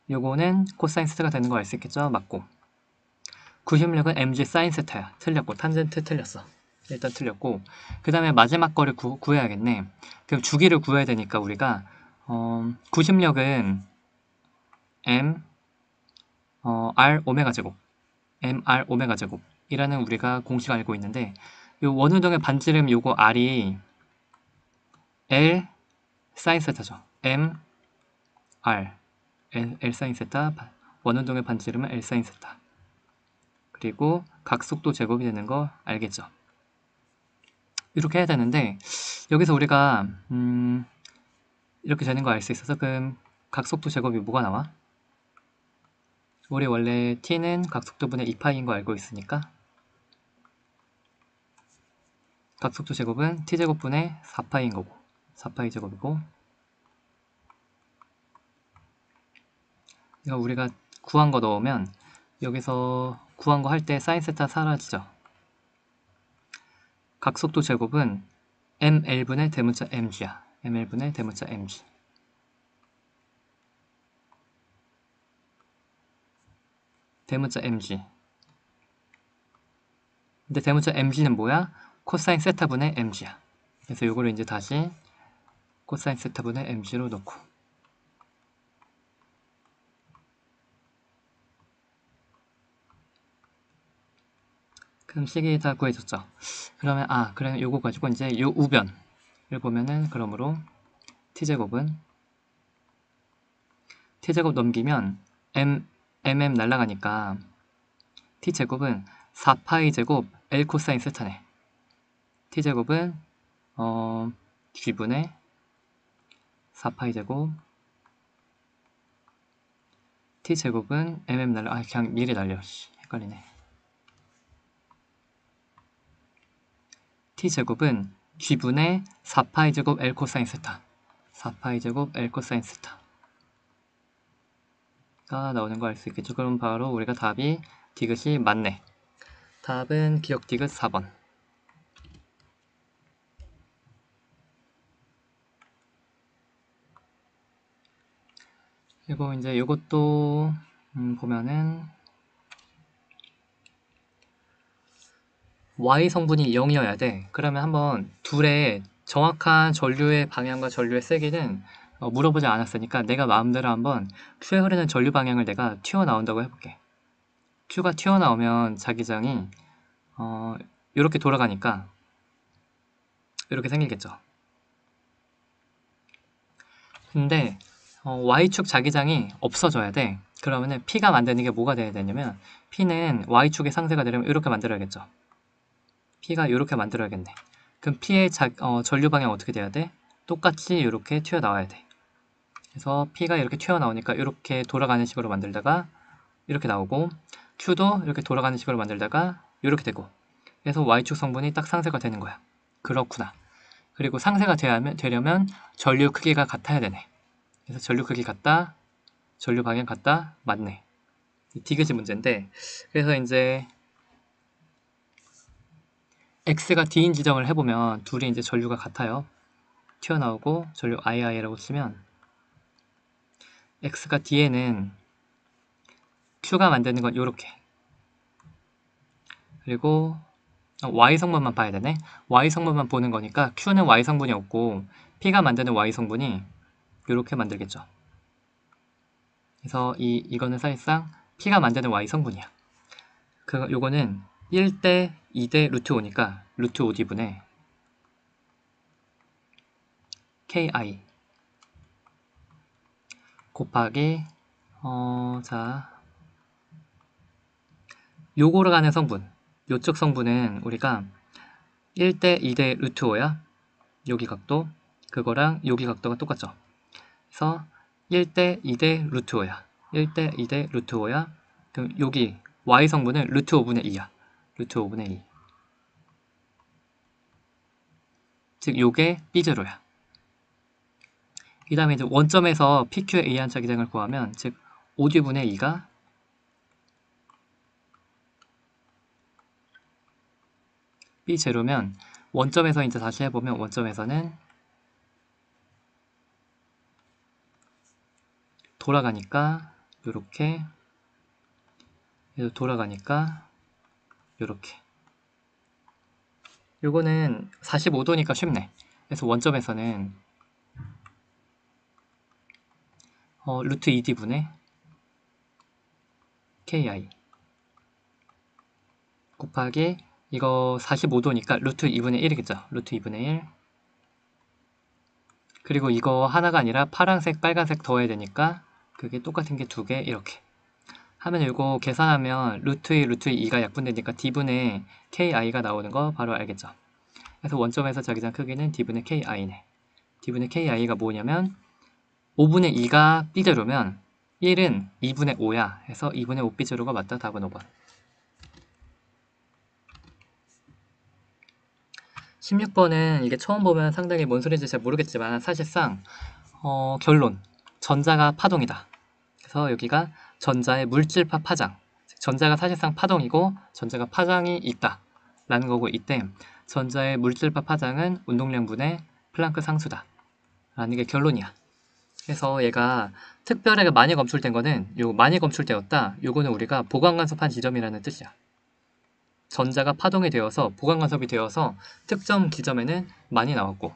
요거는 코사인 세타가 되는 걸 알 수 있겠죠? 맞고 구심력은 mg 사인 세타야. 틀렸고 탄젠트 틀렸어. 일단 틀렸고 그 다음에 마지막 거를 구해야겠네. 그럼 주기를 구해야 되니까 우리가 구심력은 m r 오메가 제곱 mr 오메가 제곱이라는 우리가 공식을 알고 있는데 요 원운동의 반지름 요거 r이 l 사인 세타죠. m r l 사인 세타 원운동의 반지름은 l 사인 세타 그리고 각속도 제곱이 되는 거 알겠죠? 이렇게 해야 되는데 여기서 우리가 이렇게 되는 거 알 수 있어서 그럼 각속도 제곱이 뭐가 나와? 우리 원래 t는 각속도분의 2파이인 거 알고 있으니까 각속도 제곱은 t제곱분의 4파이인 거고 4파이 제곱이고 이거 우리가 구한 거 넣으면 여기서 구한 거 할 때 사인 세타 사라지죠. 각속도 제곱은 ml분의 대문자 mg야. ml분의 대문자 mg 대문자 mg 근데 대문자 mg는 뭐야? 코사인 세타분의 mg야. 그래서 이거를 이제 다시 코사인 세타분의 mg로 넣고 그럼 식이 다 구해졌죠. 그러면 그러면 요거 가지고 이제 요 우변을 보면은 그러므로 t제곱은 t제곱 넘기면 mm 날라가니까 t제곱은 4파이 제곱 l 코사인 세타네. t제곱은 g분의 4파이 제곱 t제곱은 그냥 미리 날려. 헷갈리네. t제곱은 g분의 4파이 제곱 l 코사인 세타 4파이 제곱 l 코사인 세타가 나오는 거 알 수 있겠죠. 그럼 바로 우리가 답이 디귿이 맞네. 답은 기억 디귿 4번. 그리고 이제 요것도 보면은 Y 성분이 0이어야 돼. 그러면 한번 둘의 정확한 전류의 방향과 전류의 세기는 물어보지 않았으니까 내가 마음대로 한번 Q에 흐르는 전류 방향을 내가 튀어나온다고 해볼게. Q가 튀어나오면 자기장이 이렇게 돌아가니까 이렇게 생기겠죠. 근데 Y축 자기장이 없어져야 돼. 그러면은 P가 만드는 게 뭐가 돼야 되냐면 P는 Y축의 상세가 되려면 이렇게 만들어야겠죠. P가 이렇게 만들어야겠네. 그럼 P의 전류 방향 어떻게 돼야 돼? 똑같이 이렇게 튀어나와야 돼. 그래서 P가 이렇게 튀어나오니까 이렇게 돌아가는 식으로 만들다가 이렇게 나오고 Q도 이렇게 돌아가는 식으로 만들다가 이렇게 되고 그래서 Y축 성분이 딱 상세가 되는 거야. 그렇구나. 그리고 상세가 되려면 전류 크기가 같아야 되네. 그래서 전류 크기 같다, 전류 방향 같다, 맞네. 디귿이 문제인데 그래서 이제 X가 D인 지정을 해보면 둘이 이제 전류가 같아요. 튀어나오고 전류 II라고 치면 X가 D에는 Q가 만드는 건 요렇게 그리고 Y 성분만 봐야 되네. Y 성분만 보는 거니까 Q는 Y 성분이 없고 P가 만드는 Y 성분이 요렇게 만들겠죠. 그래서 이거는 사실상 P가 만드는 Y 성분이야. 요거는 1대 2대 루트 5니까 루트 5D분의 KI 곱하기 자 요거로 가는 성분 요쪽 성분은 우리가 1대 2대 루트 5야. 여기 각도 그거랑 여기 각도가 똑같죠. 그래서 1대 2대 루트 5야. 1대 2대 루트 5야. 그럼 여기 Y 성분은 루트 5분의 2야. 루트 5분의 2. 즉 요게 B제로야. 그 다음에 이제 원점에서 PQ에 의한 자기장을 구하면 즉 5D분의 2가 B제로면 원점에서 이제 다시 해보면 원점에서는 돌아가니까 요렇게 돌아가니까 요렇게 요거는 45도니까 쉽네. 그래서 원점에서는 루트 2D분의 KI 곱하기 이거 45도니까 루트 2분의 1이겠죠. 루트 2분의 1 그리고 이거 하나가 아니라 파란색, 빨간색 더해야 되니까 그게 똑같은 게 두 개 이렇게 하면 이거 계산하면 루트 2, 루트 2가 약분되니까 D분의 KI가 나오는 거 바로 알겠죠. 그래서 원점에서 자기장 크기는 D분의 KI네. D분의 KI가 뭐냐면 5분의 2가 B제로면 1은 2분의 5야. 해서 2분의 5 B제로가 맞다. 답은 5번. 16번은 이게 처음 보면 상당히 뭔 소리인지 잘 모르겠지만 사실상 결론 전자가 파동이다. 그래서 여기가 전자의 물질파 파장 전자가 사실상 파동이고 전자가 파장이 있다 라는 거고 이때 전자의 물질파 파장은 운동량분의 플랑크 상수다 라는 게 결론이야. 그래서 얘가 특별하게 많이 검출된 거는 요 많이 검출되었다 요거는 우리가 보강간섭한 지점이라는 뜻이야. 전자가 파동이 되어서 보강간섭이 되어서 특정 지점에는 많이 나왔고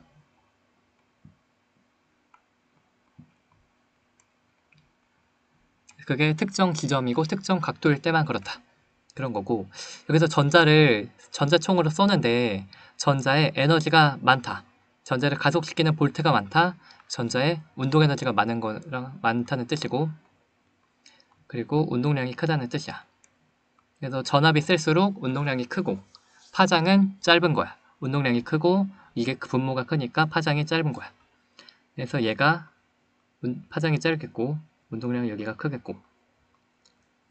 그게 특정 지점이고 특정 각도일 때만 그렇다. 그런 거고 여기서 전자총으로 쏘는데 전자의 에너지가 많다. 전자를 가속시키는 볼트가 많다. 전자의 운동 에너지가 많은 거랑 많다는 뜻이고 그리고 운동량이 크다는 뜻이야. 그래서 전압이 셀수록 운동량이 크고 파장은 짧은 거야. 운동량이 크고 이게 분모가 크니까 파장이 짧은 거야. 그래서 얘가 파장이 짧겠고 운동량이 여기가 크겠고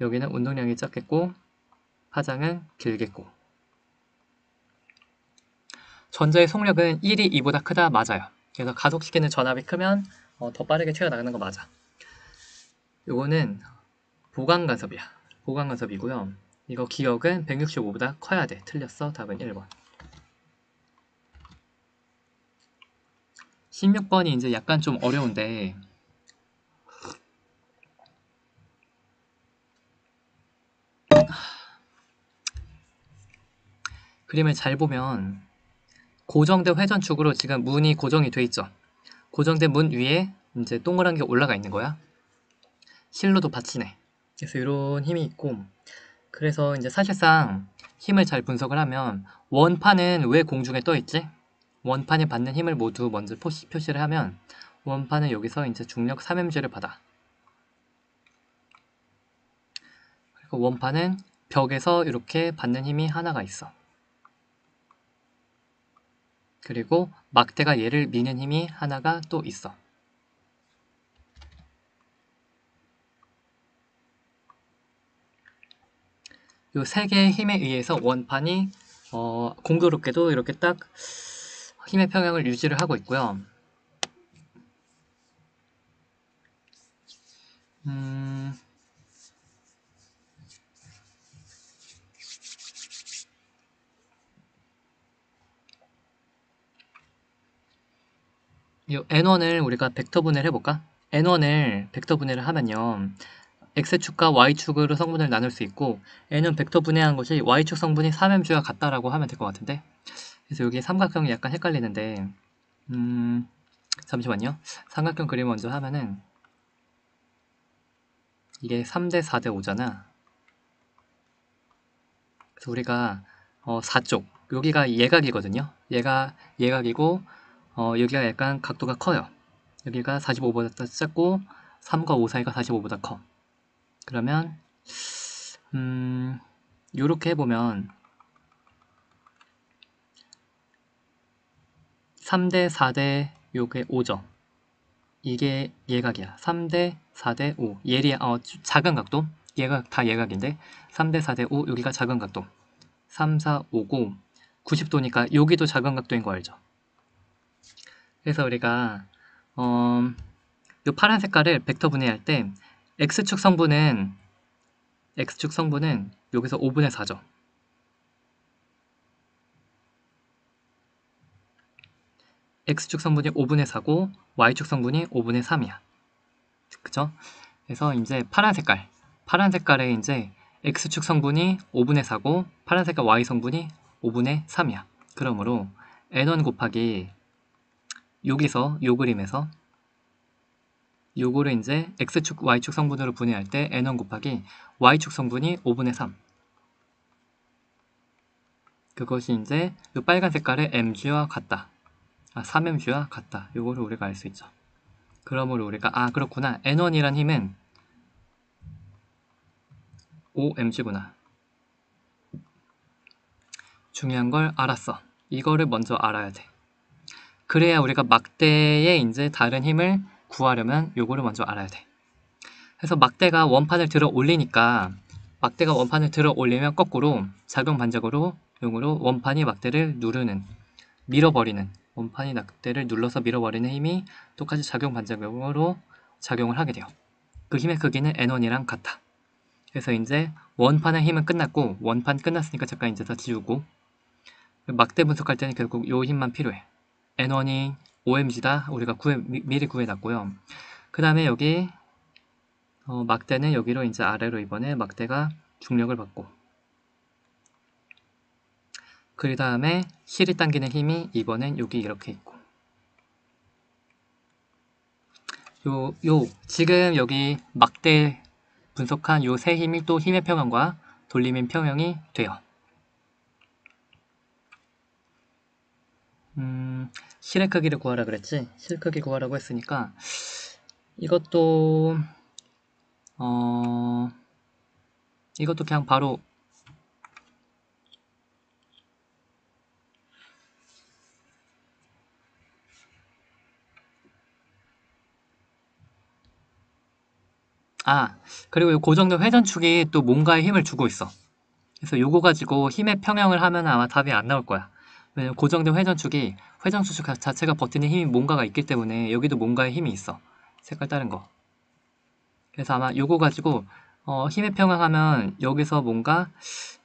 여기는 운동량이 작겠고 파장은 길겠고 전자의 속력은 1이 2보다 크다 맞아요. 그래서 가속시키는 전압이 크면 더 빠르게 튀어나가는 거 맞아. 요거는 보강간섭이야. 보강간섭이고요. 이거 기억은 165보다 커야 돼. 틀렸어. 답은 1번. 16번이 이제 약간 좀 어려운데 그림을 잘 보면 고정된 회전축으로 지금 문이 고정이 돼 있죠. 고정된 문 위에 이제 동그란 게 올라가 있는 거야. 실로도 받치네. 그래서 이런 힘이 있고, 그래서 이제 사실상 힘을 잘 분석을 하면 원판은 왜 공중에 떠 있지? 원판이 받는 힘을 모두 먼저 표시를 하면 원판은 여기서 이제 중력 3mg를 받아. 그리고 원판은 벽에서 이렇게 받는 힘이 하나가 있어. 그리고 막대가 얘를 미는 힘이 하나가 또 있어. 이 세 개의 힘에 의해서 원판이 공교롭게도 이렇게 딱 힘의 평형을 유지를 하고 있고요. 이 n1을 우리가 벡터 분해를 해볼까? n1을 벡터 분해를 하면요. x축과 y축으로 성분을 나눌 수 있고 n은 벡터 분해한 것이 y축 성분이 3mg와 같다라고 하면 될 것 같은데, 그래서 여기 삼각형이 약간 헷갈리는데 잠시만요. 삼각형 그림 먼저 하면은 이게 3대 4대 5잖아. 그래서 우리가 4쪽 여기가 예각이거든요. 얘가 예각이고 여기가 약간 각도가 커요. 여기가 45보다 작고 3과 5 사이가 45보다 커. 그러면 요렇게 해보면 3대 4대 요게 5죠. 이게 예각이야. 3대 4대 5 작은 각도, 예각 다 예각인데 3대 4대 5 여기가 작은 각도 3, 4, 5고 90도니까 여기도 작은 각도인 거 알죠? 그래서 우리가 요 파란 색깔을 벡터 분해할 때 x축 성분은 여기서 5분의 4죠. x축 성분이 5분의 4고 y축 성분이 5분의 3이야. 그죠? 그래서 이제 파란 색깔에 이제 x축 성분이 5분의 4고 파란 색깔 y 성분이 5분의 3이야. 그러므로 n1 곱하기 여기서 요 그림에서 요거를 이제 x축, y축 성분으로 분해할 때 n1 곱하기 y축 성분이 5분의 3. 그것이 이제 요 빨간 색깔의 mg와 같다. 3mg와 같다. 요거를 우리가 알 수 있죠. 그러므로 우리가 그렇구나. n1이란 힘은 5mg구나. 중요한 걸 알았어. 이거를 먼저 알아야 돼. 그래야 우리가 막대의 이제 다른 힘을 구하려면 요거를 먼저 알아야 돼. 그래서 막대가 원판을 들어 올리니까 막대가 원판을 들어 올리면 거꾸로 작용 반작용으로 원판이 막대를 밀어버리는 원판이 막대를 눌러서 밀어버리는 힘이 똑같이 작용 반작용으로 작용을 하게 돼요. 그 힘의 크기는 n1이랑 같아. 그래서 이제 원판의 힘은 끝났고 원판 끝났으니까 잠깐 이제 다 지우고 막대 분석할 때는 결국 요 힘만 필요해. n1이 5mg다. 우리가 미리 구해놨고요. 그 다음에 여기 막대는 여기로 이제 아래로 이번에 막대가 중력을 받고 그 다음에 실이 당기는 힘이 이번엔 여기 이렇게 있고 지금 여기 막대 분석한 요 세 힘이 또 힘의 평형과 돌림의 평형이 돼요. 실의 크기를 구하라 그랬지? 실 크기 구하라고 했으니까 이것도 그냥 바로 그리고 이 고정된 회전축이 또 뭔가에 힘을 주고 있어. 그래서 요거 가지고 힘의 평형을 하면 아마 답이 안 나올 거야. 왜냐면 고정된 회전축 자체가 버티는 힘이 뭔가가 있기 때문에 여기도 뭔가의 힘이 있어. 색깔 다른 거. 그래서 아마 요거 가지고 힘의 평형하면 여기서 뭔가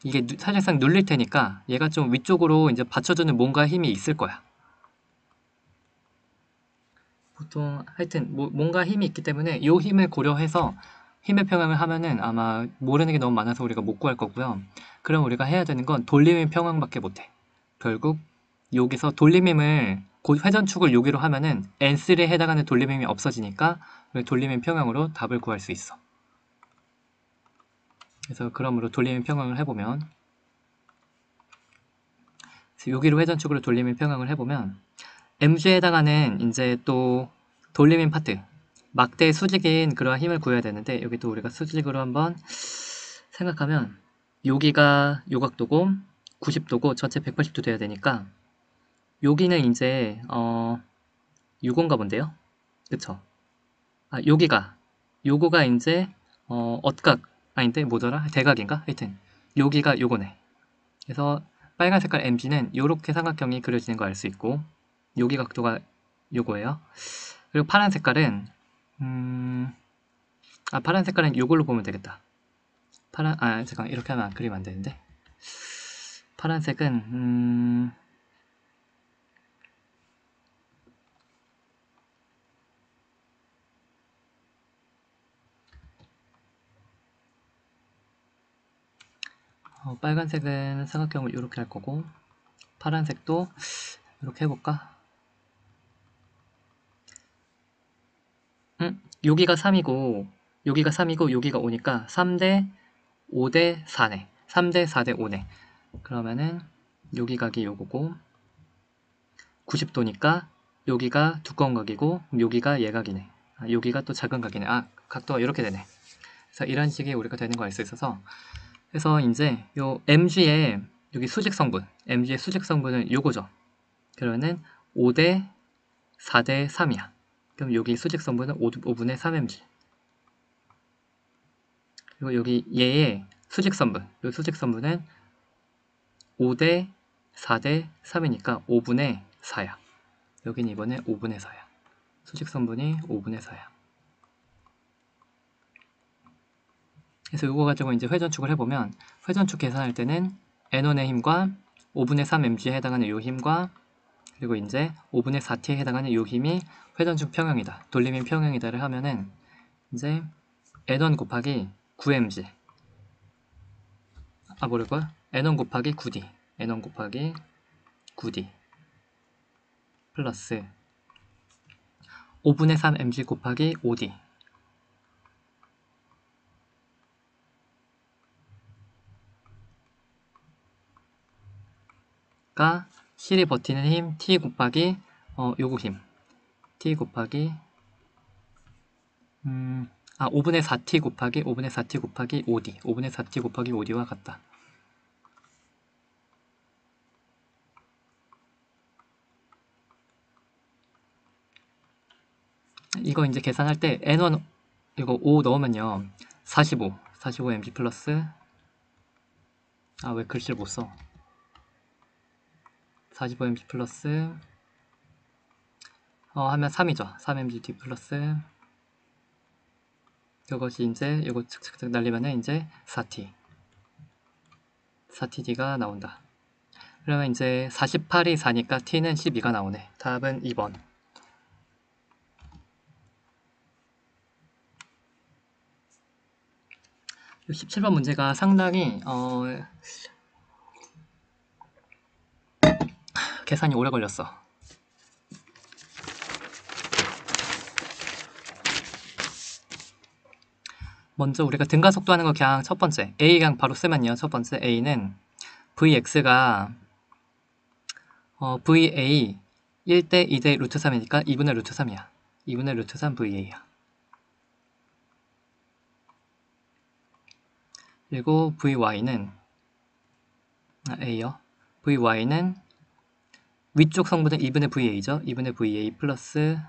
이게 사실상 눌릴 테니까 얘가 좀 위쪽으로 이제 받쳐주는 뭔가의 힘이 있을 거야. 보통 하여튼 뭔가 힘이 있기 때문에 요 힘을 고려해서 힘의 평형을 하면은 아마 모르는 게 너무 많아서 우리가 못 구할 거고요. 그럼 우리가 해야 되는 건 돌림의 평형밖에 못해. 결국 여기서 돌림힘을 곧 회전축을 여기로 하면은 N3에 해당하는 돌림힘이 없어지니까 돌림힘 평형으로 답을 구할 수 있어. 그래서 그러므로 돌림힘 평형을 해보면 여기로 회전축으로 돌림힘 평형을 해보면 Mg에 해당하는 이제 또 돌림힘 파트 막대의 수직인 그러한 힘을 구해야 되는데 여기 또 우리가 수직으로 한번 생각하면 여기가 요각도고 90도고 전체 180도 돼야 되니까 여기는 이제 요건가 본데요? 그쵸? 아 요거가 이제 엇각 아닌데 뭐더라? 대각인가? 하여튼 여기가 요거네. 그래서 빨간 색깔 MG는 요렇게 삼각형이 그려지는 거 알 수 있고 여기 각도가 요거예요. 그리고 파란 색깔은 파란 색깔은 요걸로 보면 되겠다. 잠깐 이렇게 하면 그리면 안 되는데 파란색은 빨간색은 삼각형을 이렇게 할 거고 파란색도 이렇게 해볼까? 여기가 3이고 여기가 3이고 여기가 5니까 3대 5대 4네. 3대 4대 5네. 그러면은 여기 각이 요거고 90도니까 여기가 두꺼운 각이고 여기가 예각이네. 여기가 또 작은 각이네. 각도가 이렇게 되네. 그래서 이런 식의 우리가 되는 거 알 수 있어서 그래서 이제 요 MG의 여기 수직 성분 MG의 수직 성분은 요거죠. 그러면은 5대 4대 3이야. 그럼 여기 수직 성분은 5분의 3mg. 그리고 여기 얘의 수직 성분, 요 수직 성분은 5대 4대 3이니까 5분의 4야. 여기는 이번에 5분의 4야. 수직 성분이 5분의 4야. 그래서 이거 가지고 이제 회전축을 해보면 회전축 계산할 때는 N1의 힘과 5분의 3mg에 해당하는 요 힘과 그리고 이제 5분의 4t에 해당하는 요 힘이 회전축 평형이다. 돌림힘 평형이다를 하면은 이제 N1 곱하기 9mg 뭐랄까요? N1 곱하기 9D N1 곱하기 9D 플러스 5분의 3mg 곱하기 5D 가 실이 버티는 힘 T 곱하기 요거 힘 T 곱하기 5분의 4T 곱하기 5분의 4T 곱하기 5D 5분의 4T 곱하기 5D와 같다. 이거 이제 계산할 때 N1 이거 5 넣으면요 45mg 플러스 왜 글씨를 못 써? 45mg 플러스 하면 3이죠. 3mg 플러스 이것이 이제 이거 측측측 날리면은 이제 4td가 나온다. 그러면 이제 48이 4니까 t는 12가 나오네. 답은 2번. 17번 문제가 상당히 계산이 오래 걸렸어. 먼저 우리가 등가속도 하는 거 그냥 첫 번째 A 그냥 바로 쓰면요. 첫 번째 A는 Vx가 VA 1대 2대 루트 3이니까 2분의 루트 3이야. 2분의 루트 3 VA야. 그리고 VY는 A요. VY는 위쪽 성분은 2분의 VA죠. 2분의 VA 플러스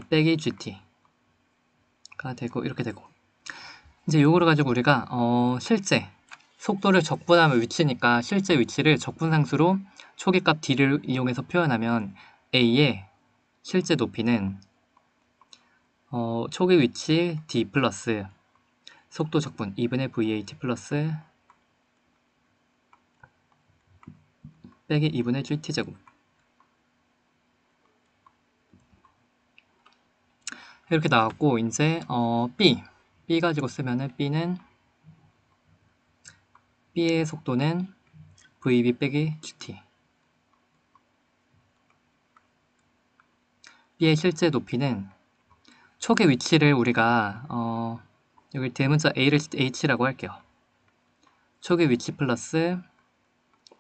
빼기 GT가 되고 이렇게 되고 이제 요거를 가지고 우리가 실제 속도를 적분하면 위치니까 실제 위치를 적분상수로 초기값 D를 이용해서 표현하면 A의 실제 높이는 초기 위치 D 플러스 속도 적분 2분의 VAT 플러스 빼기 2분의 GT제곱 이렇게 나왔고 이제 B 가지고 쓰면은 B의 속도는 VB 빼기 GT. B의 실제 높이는 촉의 위치를 우리가 여기 대문자 A를 H라고 할게요. 촉의 위치 플러스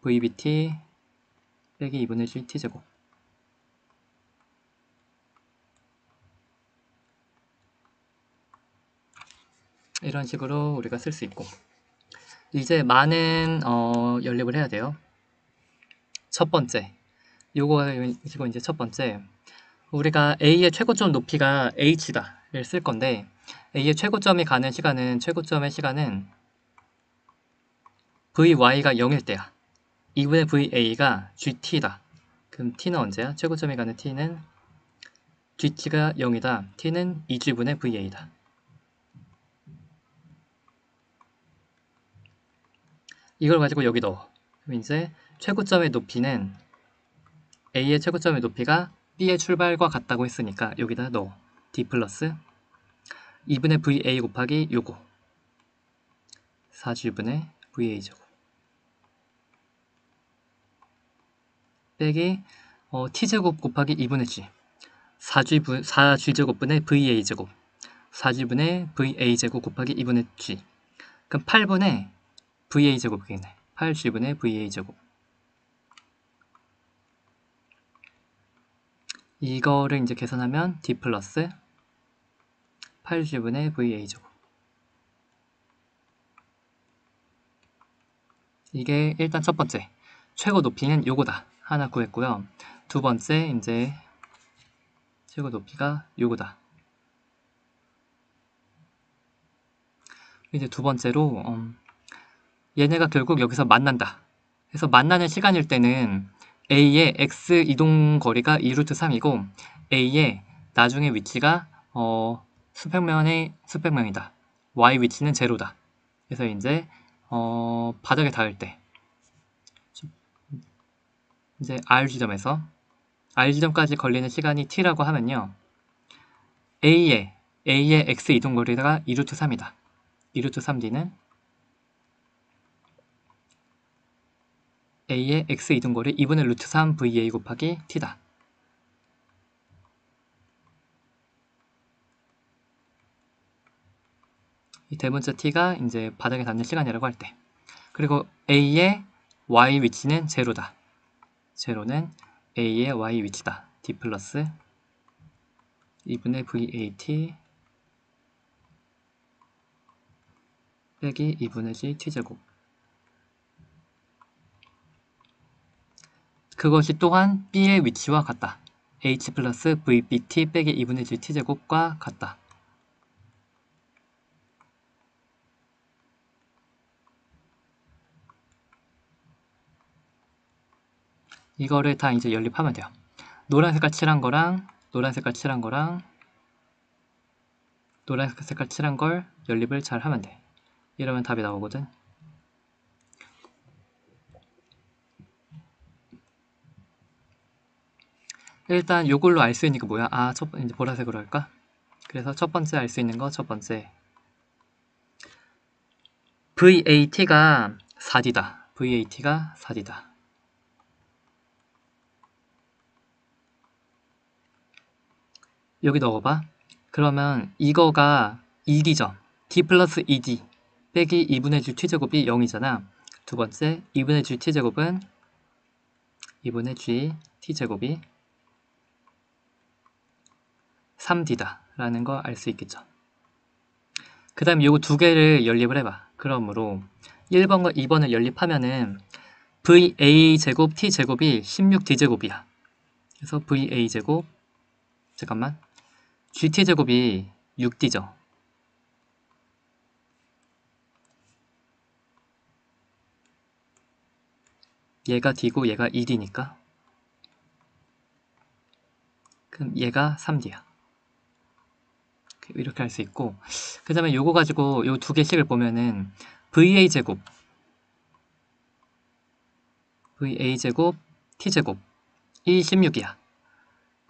VBT 빼기 2분의 GT제곱. 이런 식으로 우리가 쓸 수 있고, 이제 많은 연립을 해야 돼요. 첫 번째, 요거 이제 첫 번째, 우리가 A의 최고점 높이가 H다를 쓸 건데, A의 최고점이 가는 시간은, 최고점의 시간은 VY가 0일 때야. 2분의 VA가 GT다. 그럼 T는 언제야? 최고점이 가는 T는 GT가 0이다. T는 2G분의 VA다. 이걸 가지고 여기 넣어. 그럼 이제 최고점의 높이는 A의 최고점의 높이가 B의 출발과 같다고 했으니까 여기다 넣어. D 플러스 2분의 VA 곱하기 요거 4G분의 VA제곱 빼기 T제곱 곱하기 2분의 G 4G제곱분의 VA제곱 4G분의 VA제곱 곱하기 2분의 G. 그럼 8분의 VA제곱이겠네. 8G분의 VA제곱. 이거를 이제 계산하면 D 플러스 8G분의 VA제곱. 이게 일단 첫 번째. 최고 높이는 요거다. 하나 구했고요. 두 번째, 이제 최고 높이가 요거다. 이제 두 번째로, 얘네가 결국 여기서 만난다. 그래서 만나는 시간일 때는 A의 X 이동 거리가 2루트 3이고 A의 나중에 위치가 수평면이다. Y 위치는 제로다. 그래서 이제 바닥에 닿을 때 이제 R 지점에서 R 지점까지 걸리는 시간이 T라고 하면요. A의 X 이동 거리가 2루트 3이다. 2루트 3D는 A의 X 이동거리 2분의 루트 3 VA 곱하기 T다. 이 대문자 T가 이제 바닥에 닿는 시간이라고 할 때. 그리고 A의 Y 위치는 제로다. 제로는 A의 Y 위치다. D 플러스 2분의 VAT 빼기 2분의 G T제곱. 그것이 또한 B의 위치와 같다. H 플러스 VBT 빼기 2분의 G T제곱과 같다. 이거를 다 이제 연립하면 돼요. 노란 색깔 칠한 거랑 노란 색깔 칠한 거랑 노란 색깔 칠한 걸 연립을 잘 하면 돼. 이러면 답이 나오거든. 일단 요걸로 알 수 있는 게 뭐야? 이제 보라색으로 할까? 그래서 첫 번째 알 수 있는 거 첫 번째. VAT가 4D다. VAT가 4D다. 여기 넣어봐. 그러면 이거가 2D죠. D 플러스 2D 빼기 2분의 G T제곱이 0이잖아. 두 번째, 2분의 G T제곱은 2분의 G T제곱이 3D다 라는 거 알 수 있겠죠. 그 다음에 요거 두 개를 연립을 해봐. 그러므로 1번과 2번을 연립하면은 VA제곱 T제곱이 16D제곱이야. 그래서 VA제곱 잠깐만 GT제곱이 6D죠. 얘가 D고 얘가 2D니까 그럼 얘가 3D야. 이렇게 할 수 있고 그 다음에 요거 가지고 요 두 개씩을 보면은 VA제곱 T제곱 이 16이야.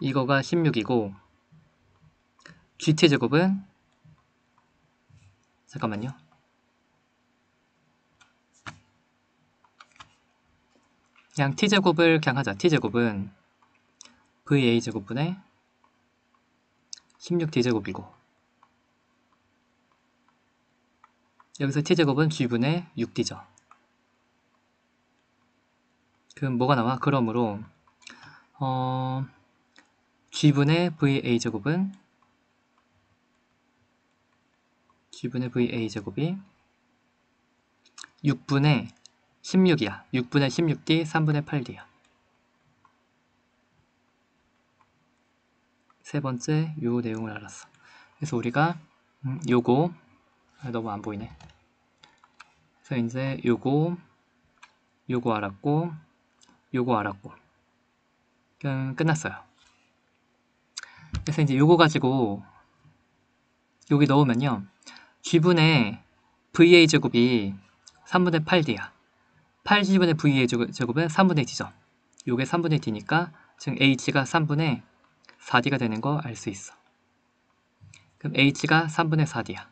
이거가 16이고 GT제곱은 잠깐만요. 그냥 t제곱을 그냥 하자. t제곱은 va제곱분의 16d제곱이고 여기서 t제곱은 g분의 6d죠. 그럼 뭐가 나와? 그러므로 g분의 va제곱은 va제곱이 6분의 16이야. 6분의 16d, 3분의 8d야. 세 번째 요 내용을 알았어. 그래서 우리가 요거 너무 안 보이네. 그래서 이제 요거 알았고 요거 알았고 그럼 끝났어요. 그래서 이제 요거 가지고 여기 넣으면요 g분의 va제곱이 3분의 8d야. 8g분의 va제곱은 3분의 d죠. 요게 3분의 d니까 지금 h가 3분의 4d가 되는 거 알 수 있어. 그럼 h가 3분의 4d야.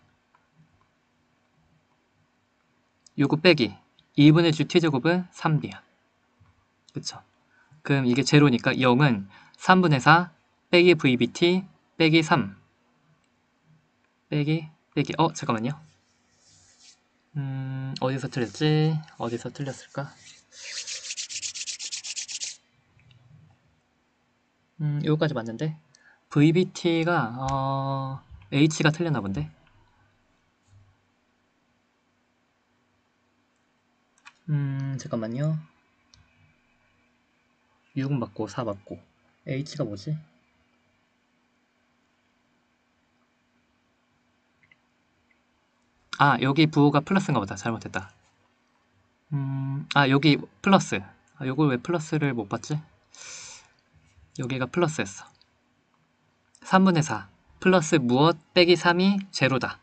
요거 빼기 2분의 gt제곱은 3d야. 그쵸? 그럼 이게 제로니까 0은 3분의 4 빼기 vbt 빼기 3 빼기 잠깐만요. 어디서 틀렸지? 어디서 틀렸을까? 요거까지 맞는데 vbt가 h가 틀렸나 본데. 잠깐만요. 6 맞고 4 맞고 h가 뭐지? 여기 부호가 플러스인가 보다. 잘못했다. 여기 플러스. 요걸 왜 플러스를 못 봤지? 여기가 플러스였어. 3분의 4 플러스 무엇 빼기 3이 제로다.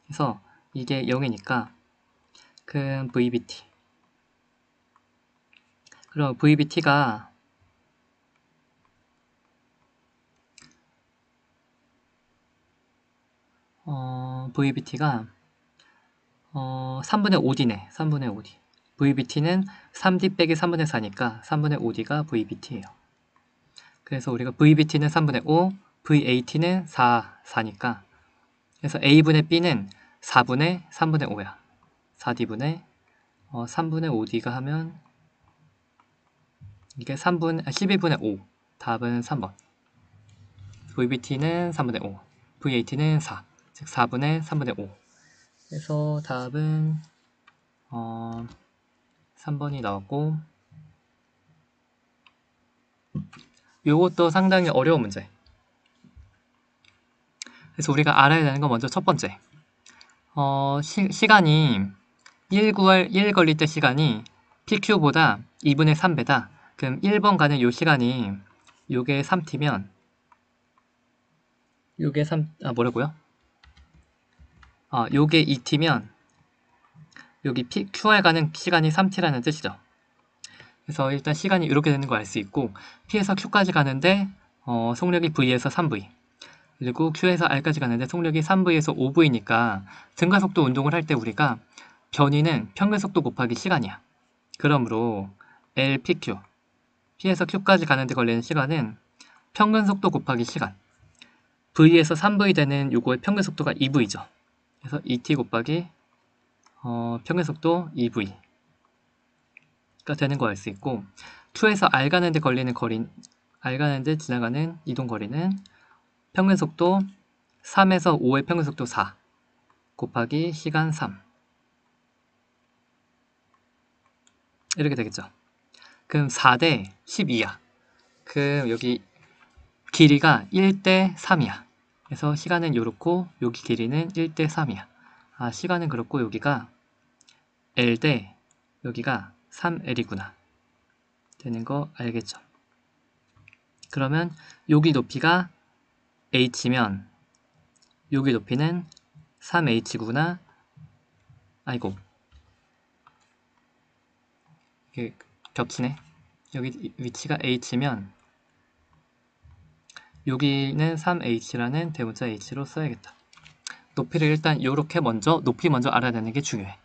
그래서 이게 0이니까 그럼 vbt. 그럼 vbt가 vbt가 3분의 5d네. 3분의 5d. vbt는 3d 빼기 3분의 4니까 3분의 5d가 vbt예요. 그래서 우리가 vbt는 3분의 5, vat는 4니까 그래서 a분의 b는 4분의 3분의 5야. 4d분의 3분의 5d가 하면 이게 12분의 5. 답은 3번. vbt는 3분의 5, vat는 4. 즉 4분의 3분의 5. 그래서 답은 3번이 나왔고 요것도 상당히 어려운 문제. 그래서 우리가 알아야 되는 건 먼저 첫 번째 시간이 1 걸릴 때 시간이 PQ보다 2분의 3배다. 그럼 1번 가는 요 시간이 요게 3t면 요게 뭐라고요? 요게 2t면 여기 QR 가는 시간이 3t라는 뜻이죠. 그래서 일단 시간이 이렇게 되는 거 알 수 있고 P에서 Q까지 가는데 속력이 V에서 3V 그리고 Q에서 R까지 가는데 속력이 3V에서 5V니까 증가속도 운동을 할 때 우리가 변이는 평균속도 곱하기 시간이야. 그러므로 LPQ P에서 Q까지 가는데 걸리는 시간은 평균속도 곱하기 시간 V에서 3V 되는 요거의 평균속도가 2V죠. 그래서 2T 곱하기 평균속도 2V 가 되는 거 알 수 있고 Q에서 R 가는데 걸리는 R 가는데 지나가는 이동 거리는 평균속도 3에서 5의 평균속도 4 곱하기 시간 3 이렇게 되겠죠. 그럼 4대 12야. 그럼 여기 길이가 1대 3이야. 그래서 시간은 요렇고 여기 길이는 1대 3이야. 시간은 그렇고 여기가 L 대 여기가 3L이구나. 되는 거 알겠죠? 그러면 여기 높이가 H면 여기 높이는 3H구나. 아이고 이게 겹치네. 여기 위치가 H면 여기는 3H라는 대문자 H로 써야겠다. 높이를 일단 요렇게 높이 먼저 알아내는 게 중요해.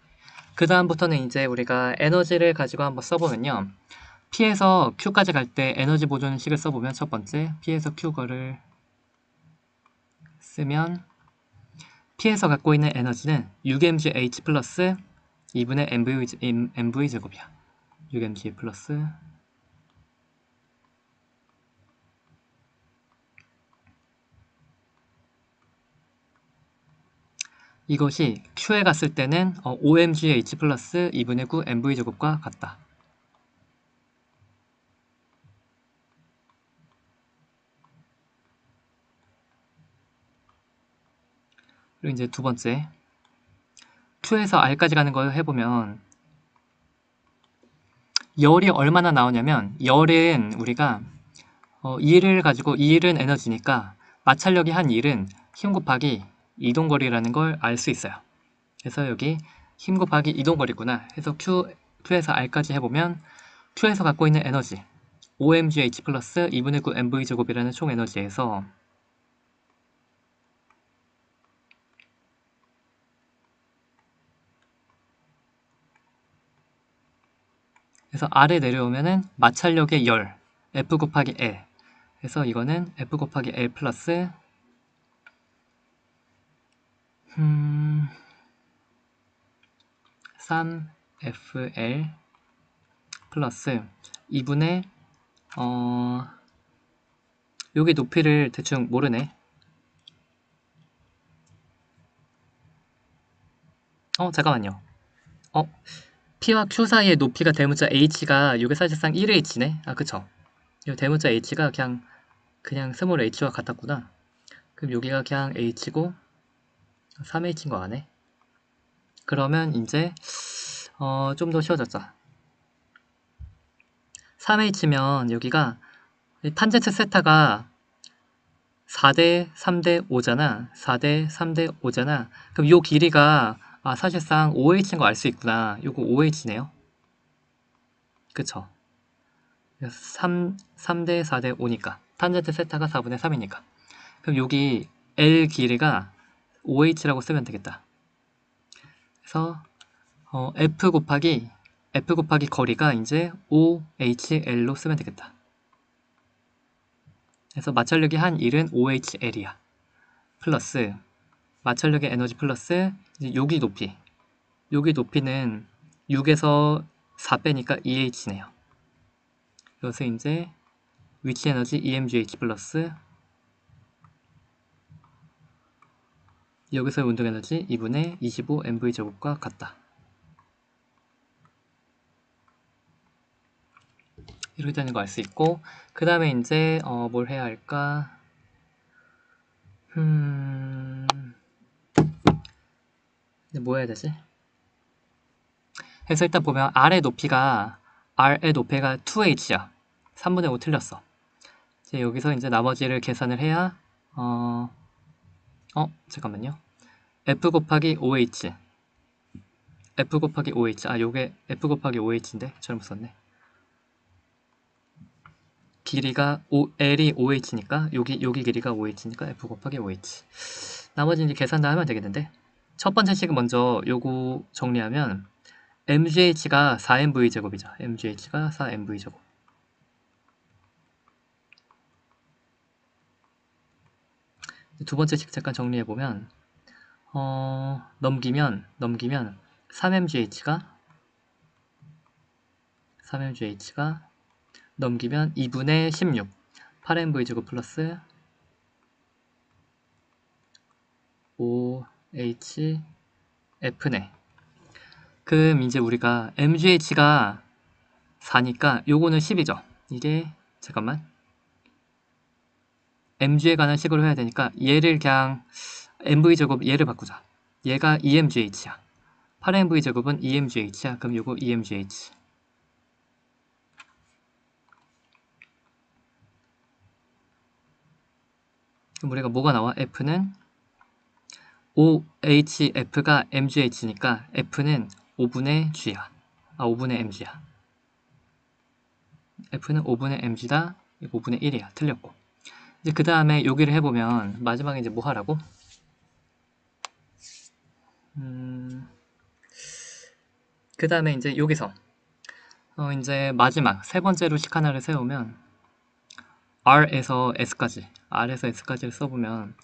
그 다음부터는 이제 우리가 에너지를 가지고 한번 써보면요. P에서 Q까지 갈 때 에너지 보존식을 써보면 첫 번째 P에서 Q 거를 쓰면 P에서 갖고 있는 에너지는 6mgh 플러스 2분의 mv 제곱이야. 6mg 플러스 이것이 Q에 갔을 때는 5mgh 플러스 2분의 9 mv 제곱과 같다. 그리고 이제 두 번째 Q에서 R까지 가는 걸 해보면 열이 얼마나 나오냐면 열은 우리가 2를 가지고 2는 에너지니까 마찰력이 한 1은 힘 곱하기 이동거리라는 걸 알 수 있어요. 그래서 여기 힘 곱하기 이동거리구나 해서 Q에서 R까지 해보면 Q에서 갖고 있는 에너지 5mgh 플러스 2분의 9 mv제곱이라는 총 에너지에서 그래서 R에 내려오면은 마찰력의 열 F 곱하기 L 그래서 이거는 F 곱하기 L 플러스 3FL 플러스 2분의 여기 높이를 대충 모르네. 잠깐만요. P와 Q 사이의 높이가 대문자 H가 이게 사실상 1H네. 아 그쵸. 이 대문자 H가 그냥 스몰 H와 같았구나. 그럼 여기가 그냥 H고 3H인 거 아네. 그러면 이제 좀 더 쉬워졌죠. 3H면 여기가 탄젠트 세타가 4대 3대 5잖아. 4대 3대 5잖아. 그럼 요 길이가 사실상 5H인 거 알 수 있구나. 요거 5H네요. 그쵸? 3대 4대 5니까 탄젠트 세타가 4분의 3이니까 그럼 여기 L 길이가 5H라고 쓰면 되겠다. 그래서 F 곱하기 거리가 이제 5HL로 쓰면 되겠다. 그래서 마찰력이 한 1은 5HL이야. 플러스 마찰력의 에너지 플러스 이제 여기 높이는 6에서 4 빼니까 2H네요. 여기서 이제 위치 에너지 EMGH 플러스 여기서의 운동 에너지 2분의 25 mv 제곱과 같다. 이렇게 되는 거 알 수 있고 그 다음에 이제 뭘 해야 할까? 뭐 해야 되지? 그래서 일단 보면 R의 높이가 2H야. 3분의 5 틀렸어. 이제 여기서 이제 나머지를 계산을 해야 잠깐만요. F 곱하기 5H 요게 F 곱하기 5H인데 잘못 썼네. 길이가 L이 5H니까 여기 길이가 5H니까 F 곱하기 5H 나머지 이제 계산 다 하면 되겠는데 첫 번째 식은 먼저 요거 정리하면 mgh가 4mv제곱이죠. mgh가 4mv제곱 두 번째 식 잠깐 정리해보면 넘기면 3mgh가 넘기면 2분의 16 8mv제곱 플러스 5hf네. 그럼 이제 우리가 mgh가 4니까 요거는 10이죠. 이게 잠깐만 mg에 관한 식으로 해야 되니까 얘를 그냥 mv제곱 얘를 바꾸자. 얘가 emgh야. 8mv제곱은 emgh야. 그럼 요거 emgh 그럼 우리가 뭐가 나와? F는 OHF가 MGH니까 F는 5분의 G야. 5분의 MG야. F는 5분의 MG다. 5분의 1이야. 틀렸고. 이제 그 다음에 여기를 해보면 마지막에 이제 뭐 하라고? 그 다음에 이제 여기서 이제 마지막 세 번째로 식 하나를 세우면 R에서 S까지를 써보면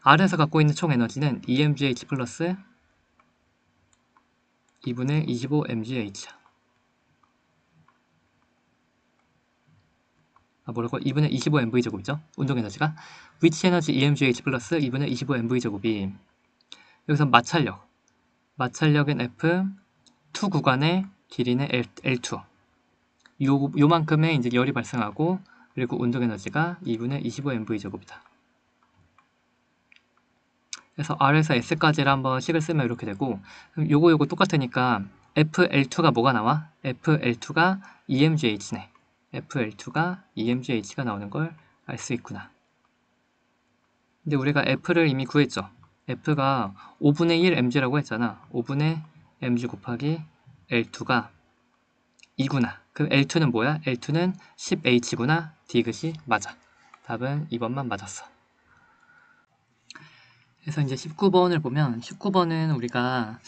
R에서 갖고 있는 총 에너지는 EMGH 플러스 2분의 25mgh야. 뭐라고? 2분의 25mv제곱이죠? 운동 에너지가. 위치 에너지 EMGH 플러스 2분의 25mv제곱이 여기서 마찰력은 F, 2 구간의 길이는 L2. 요만큼의 이제 열이 발생하고 그리고 운동 에너지가 2분의 25mv제곱이다. 그래서 R에서 S까지를 한번 식을 쓰면 이렇게 되고 요거 똑같으니까 FL2가 뭐가 나와? FL2가 EMGH네. FL2가 EMGH가 나오는 걸 알 수 있구나. 근데 우리가 F를 이미 구했죠. F가 5분의 1 mg라고 했잖아. 5분의 mg 곱하기 L2가 2구나. 그럼 L2는 뭐야? L2는 10H구나. 디귿이 맞아. 답은 2번만 맞았어. 그래서 이제 19번을 보면 19번은 우리가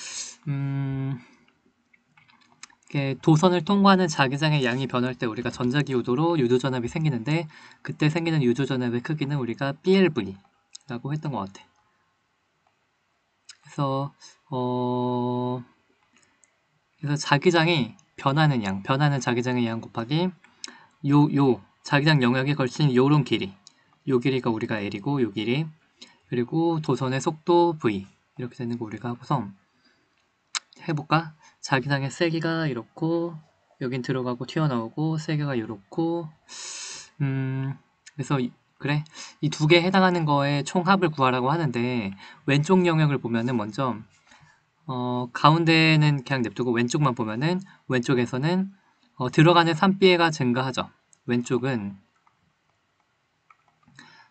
이렇게 도선을 통과하는 자기장의 양이 변할 때 우리가 전자기유도로 유도전압이 생기는데 그때 생기는 유도전압의 크기는 우리가 BLV라고 했던 것 같아. 그래서 그래서 자기장이 변하는 자기장의 양 곱하기 요 자기장 영역에 걸친 요런 길이, 요 길이가 우리가 L이고 요 길이, 그리고 도선의 속도 V 이렇게 되는 거 우리가 하고서 해볼까? 자기장의 세기가 이렇고 여긴 들어가고 튀어나오고 세기가 이렇고 그래서 그래 이 두 개에 해당하는 거의 총합을 구하라고 하는데 왼쪽 영역을 보면은 먼저 가운데는 그냥 냅두고 왼쪽만 보면은 왼쪽에서는 들어가는 산비가 증가하죠. 왼쪽은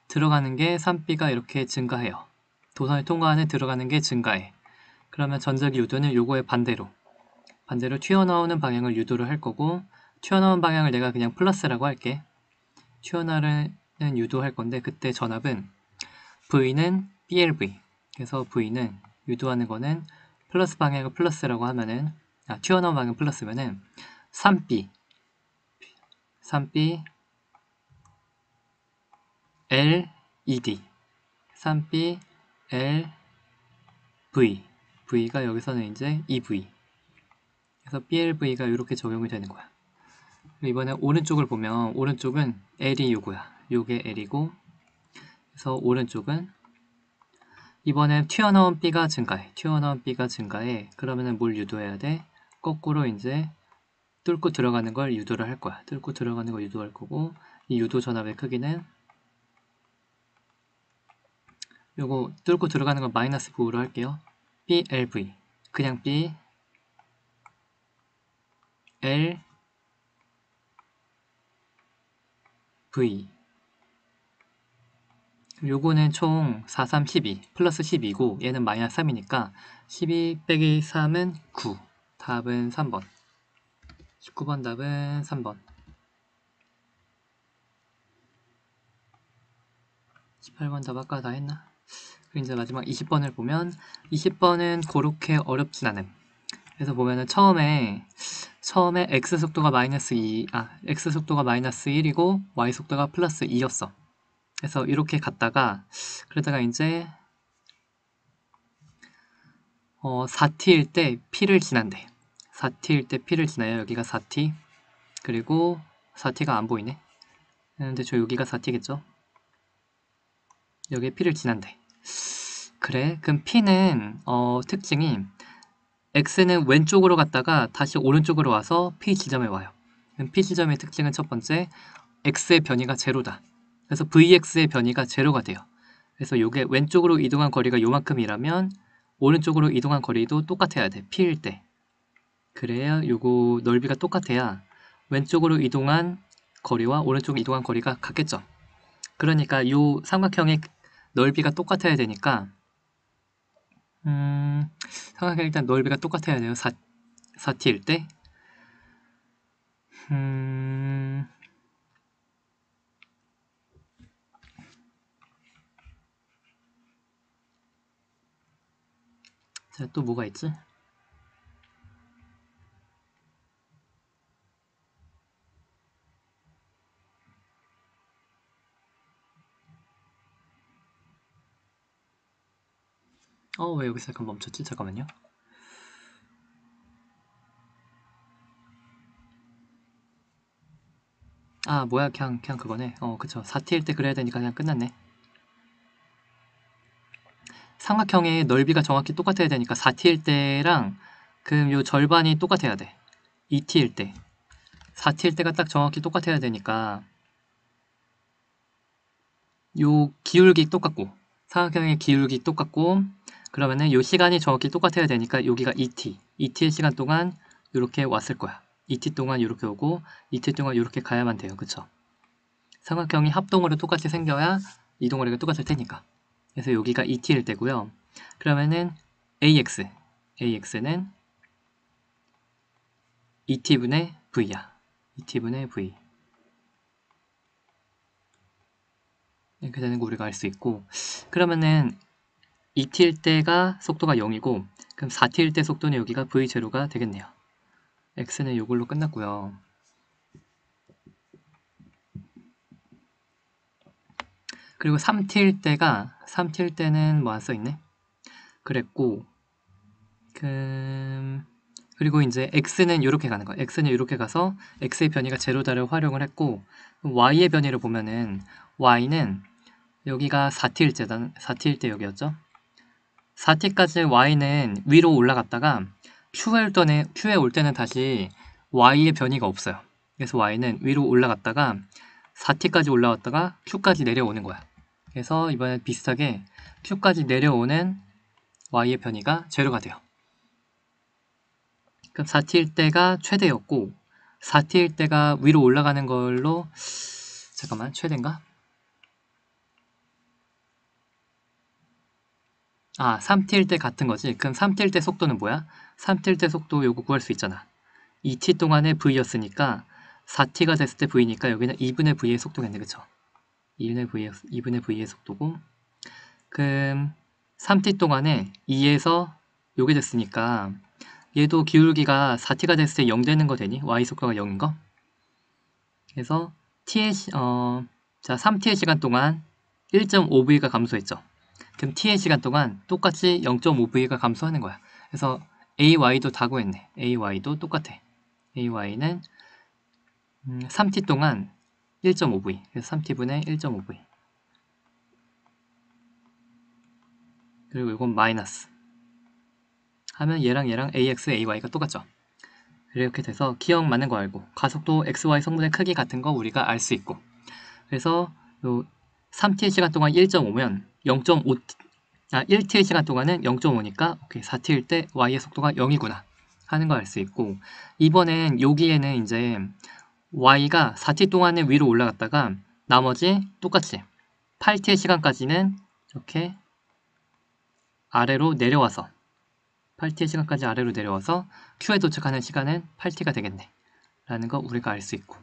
들어가는 게 산비가 이렇게 증가해요. 도선을 통과하는 들어가는 게 증가해. 그러면 전자기 유도는 요거의 반대로 튀어나오는 방향을 유도를 할 거고 튀어나온 방향을 내가 그냥 플러스라고 할게. 튀어나오는 유도할 건데 그때 전압은 V는 BLV. 그래서 V는 유도하는 거는 플러스 방향을 플러스라고 하면은 튀어나온 방향 플러스면은 3B LED 3B LV V가 여기서는 이제 EV 그래서 BLV가 이렇게 적용이 되는 거야. 이번에 오른쪽을 보면 오른쪽은 L이 요거야. 요게 L이고 그래서 오른쪽은 이번엔 튀어나온 B가 증가해. 그러면은 뭘 유도해야 돼? 거꾸로 이제 뚫고 들어가는 걸 유도를 할 거야. 뚫고 들어가는 걸 유도할 거고 이 유도 전압의 크기는 요거 뚫고 들어가는 걸 마이너스 V로 할게요. BLV 그냥 BLV 요거는 총 4, 3, 12 플러스 12고 얘는 마이너스 3이니까 12 빼기 3은 9 답은 3번 19번 답은 3번 18번 답 아까 다 했나? 그리고 이제 마지막 20번을 보면 20번은 그렇게 어렵진 않음. 그래서 보면은 처음에 x 속도가 마이너스 1이고 y 속도가 플러스 2였어. 그래서 이렇게 갔다가 그러다가 이제 4t일 때 p를 지난대. 4t일 때 p를 지나요. 여기가 4t 그리고 4t가 안 보이네. 근데 저 여기가 4t겠죠? 여기에 p를 지난대. 그래? 그럼 p는 특징이 x는 왼쪽으로 갔다가 다시 오른쪽으로 와서 p 지점에 와요. 그럼 p 지점의 특징은 첫 번째, x의 변이가 제로다. 그래서 vx의 변이가 제로가 돼요. 그래서 이게 왼쪽으로 이동한 거리가 요만큼이라면 오른쪽으로 이동한 거리도 똑같아야 돼. p일 때. 그래야 요거 넓이가 똑같아야 왼쪽으로 이동한 거리와 오른쪽으로 이동한 거리가 같겠죠. 그러니까 요 삼각형의 넓이가 똑같아야 되니까 삼각형 일단 넓이가 똑같아야 돼요. 4t일 때. 자, 또 뭐가 있지? 왜 여기서 잠깐 멈췄지? 잠깐만요. 뭐야, 그냥 그거네. 그쵸. 4t일 때 그래야 되니까 그냥 끝났네. 삼각형의 넓이가 정확히 똑같아야 되니까 4t일 때랑 그럼 요 절반이 똑같아야 돼. 2t일 때. 4t일 때가 딱 정확히 똑같아야 되니까 요 기울기 똑같고 삼각형의 기울기 똑같고 그러면은 요 시간이 정확히 똑같아야 되니까 여기가 2t. 2t의 시간 동안 이렇게 왔을 거야. 2t 동안 이렇게 오고 2t 동안 이렇게 가야만 돼요. 그쵸? 삼각형이 합동으로 똑같이 생겨야 이동거리가 똑같을 테니까. 그래서 여기가 2t일 때고요. 그러면은 AX는 2t분의 V야. 2t분의 V. 이렇게 되는 거 우리가 알 수 있고 그러면은 2t일 때가 속도가 0이고 그럼 4t일 때 속도는 여기가 V0가 되겠네요. X는 이걸로 끝났고요. 그리고 3t일 때는 뭐 안 써있네? 그랬고 그리고 이제 X는 이렇게 가는 거야. X는 이렇게 가서 X의 변이가 제로다를 활용을 했고 Y의 변이를 보면은 Y는 여기가 4t일 때 여기였죠. 4t까지 Y는 위로 올라갔다가 Q에 올 때는 다시 Y의 변이가 없어요. 그래서 Y는 위로 올라갔다가 4t까지 올라왔다가 Q까지 내려오는 거야. 그래서 이번엔 비슷하게 Q까지 내려오는 Y의 변이가 제로가 돼요. 그럼 4t일 때가 최대였고 4t일 때가 위로 올라가는 걸로 잠깐만 최대인가? 3t일 때 같은 거지. 그럼 3t일 때 속도는 뭐야? 3t일 때 속도 요거 구할 수 있잖아. 2t 동안의 v였으니까 4t가 됐을 때 v니까 여기는 2분의 v의 속도겠네. 그쵸? 2분의 v의 속도고 그럼 3t 동안에 2에서 요게 됐으니까 얘도 기울기가 4t가 됐을 때 0 되는 거 되니? y 속도가 0인 거? 그래서 3t의 시간 동안 1.5v가 감소했죠. 그럼 t의 시간 동안 똑같이 0.5v가 감소하는 거야. 그래서 ay도 다 구했네. ay도 똑같아. ay는 3t 동안 1.5v. 그래서 3t분의 1.5v. 그리고 이건 마이너스. 하면 얘랑 ax, ay가 똑같죠. 이렇게 돼서 기억 맞는 거 알고 가속도 xy 성분의 크기 같은 거 우리가 알 수 있고 그래서 요 3t의 시간 동안 1.5면 1t의 시간 동안은 0.5니까 오케이 4t일 때 y의 속도가 0이구나 하는 걸 알 수 있고 이번엔 여기에는 이제 y가 4t 동안은 위로 올라갔다가 나머지 똑같이 8t의 시간까지는 이렇게 아래로 내려와서 8t의 시간까지 아래로 내려와서 q에 도착하는 시간은 8t가 되겠네 라는 거 우리가 알 수 있고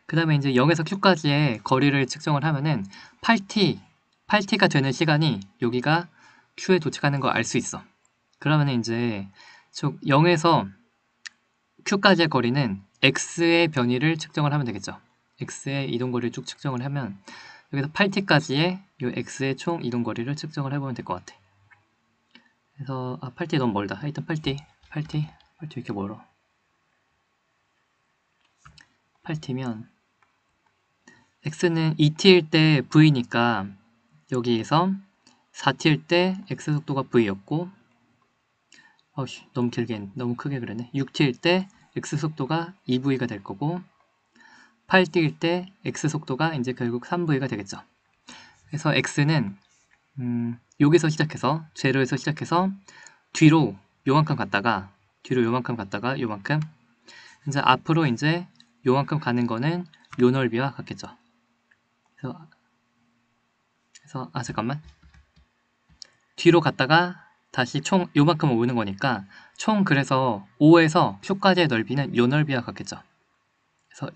그 다음에 이제 0에서 q까지의 거리를 측정을 하면은 8t가 되는 시간이 여기가 q에 도착하는 거 알 수 있어. 그러면 이제 0에서 q까지의 거리는 x의 변이를 측정을 하면 되겠죠. x의 이동거리를 쭉 측정을 하면 여기서 8t까지의 이 x의 총 이동거리를 측정을 해보면 될 것 같아. 그래서 8t 너무 멀다. 하여튼 8t 왜 이렇게 멀어? 8t면 x는 2t일 때 v니까 여기에서 4t일 때 x 속도가 v였고 너무 크게 그랬네. 6t일 때 x 속도가 2v가 될 거고 8t일 때 x 속도가 이제 결국 3v가 되겠죠. 그래서 x는 여기서 시작해서 제로에서 시작해서 뒤로 요만큼 갔다가 요만큼 이제 앞으로 이제 요만큼 가는 거는 요 넓이와 같겠죠. 그래서 잠깐만 뒤로 갔다가 다시 총 요만큼 오는 거니까 총 그래서 5에서 q까지의 넓이는 요 넓이와 같겠죠. 그래서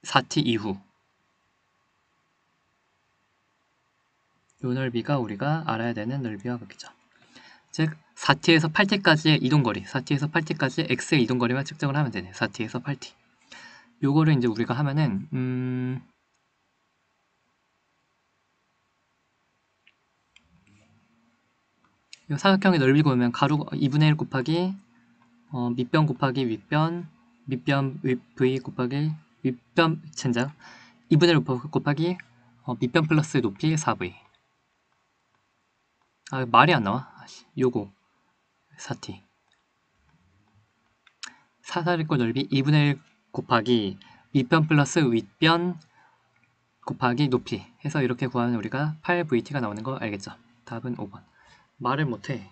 4t 이후 요 넓이가 우리가 알아야 되는 넓이와 같겠죠. 즉 4t에서 8t까지의 이동거리 4t에서 8t까지의 x의 이동거리만 측정을 하면 되네. 4t에서 8t 요거를 이제 우리가 하면은 이 사각형의 넓이 구하면 가로 2분의 1 곱하기 밑변 곱하기 윗변 밑변 v 곱하기 윗변 젠장 2분의 1 곱하기 밑변 플러스 높이 4v. 아 말이 안 나와. 요거 4t. 사다리꼴 넓이 2분의 1 곱하기 밑변 플러스 윗변 곱하기 높이 해서 이렇게 구하면 우리가 8vt가 나오는 거 알겠죠? 답은 5번. 말을 못해.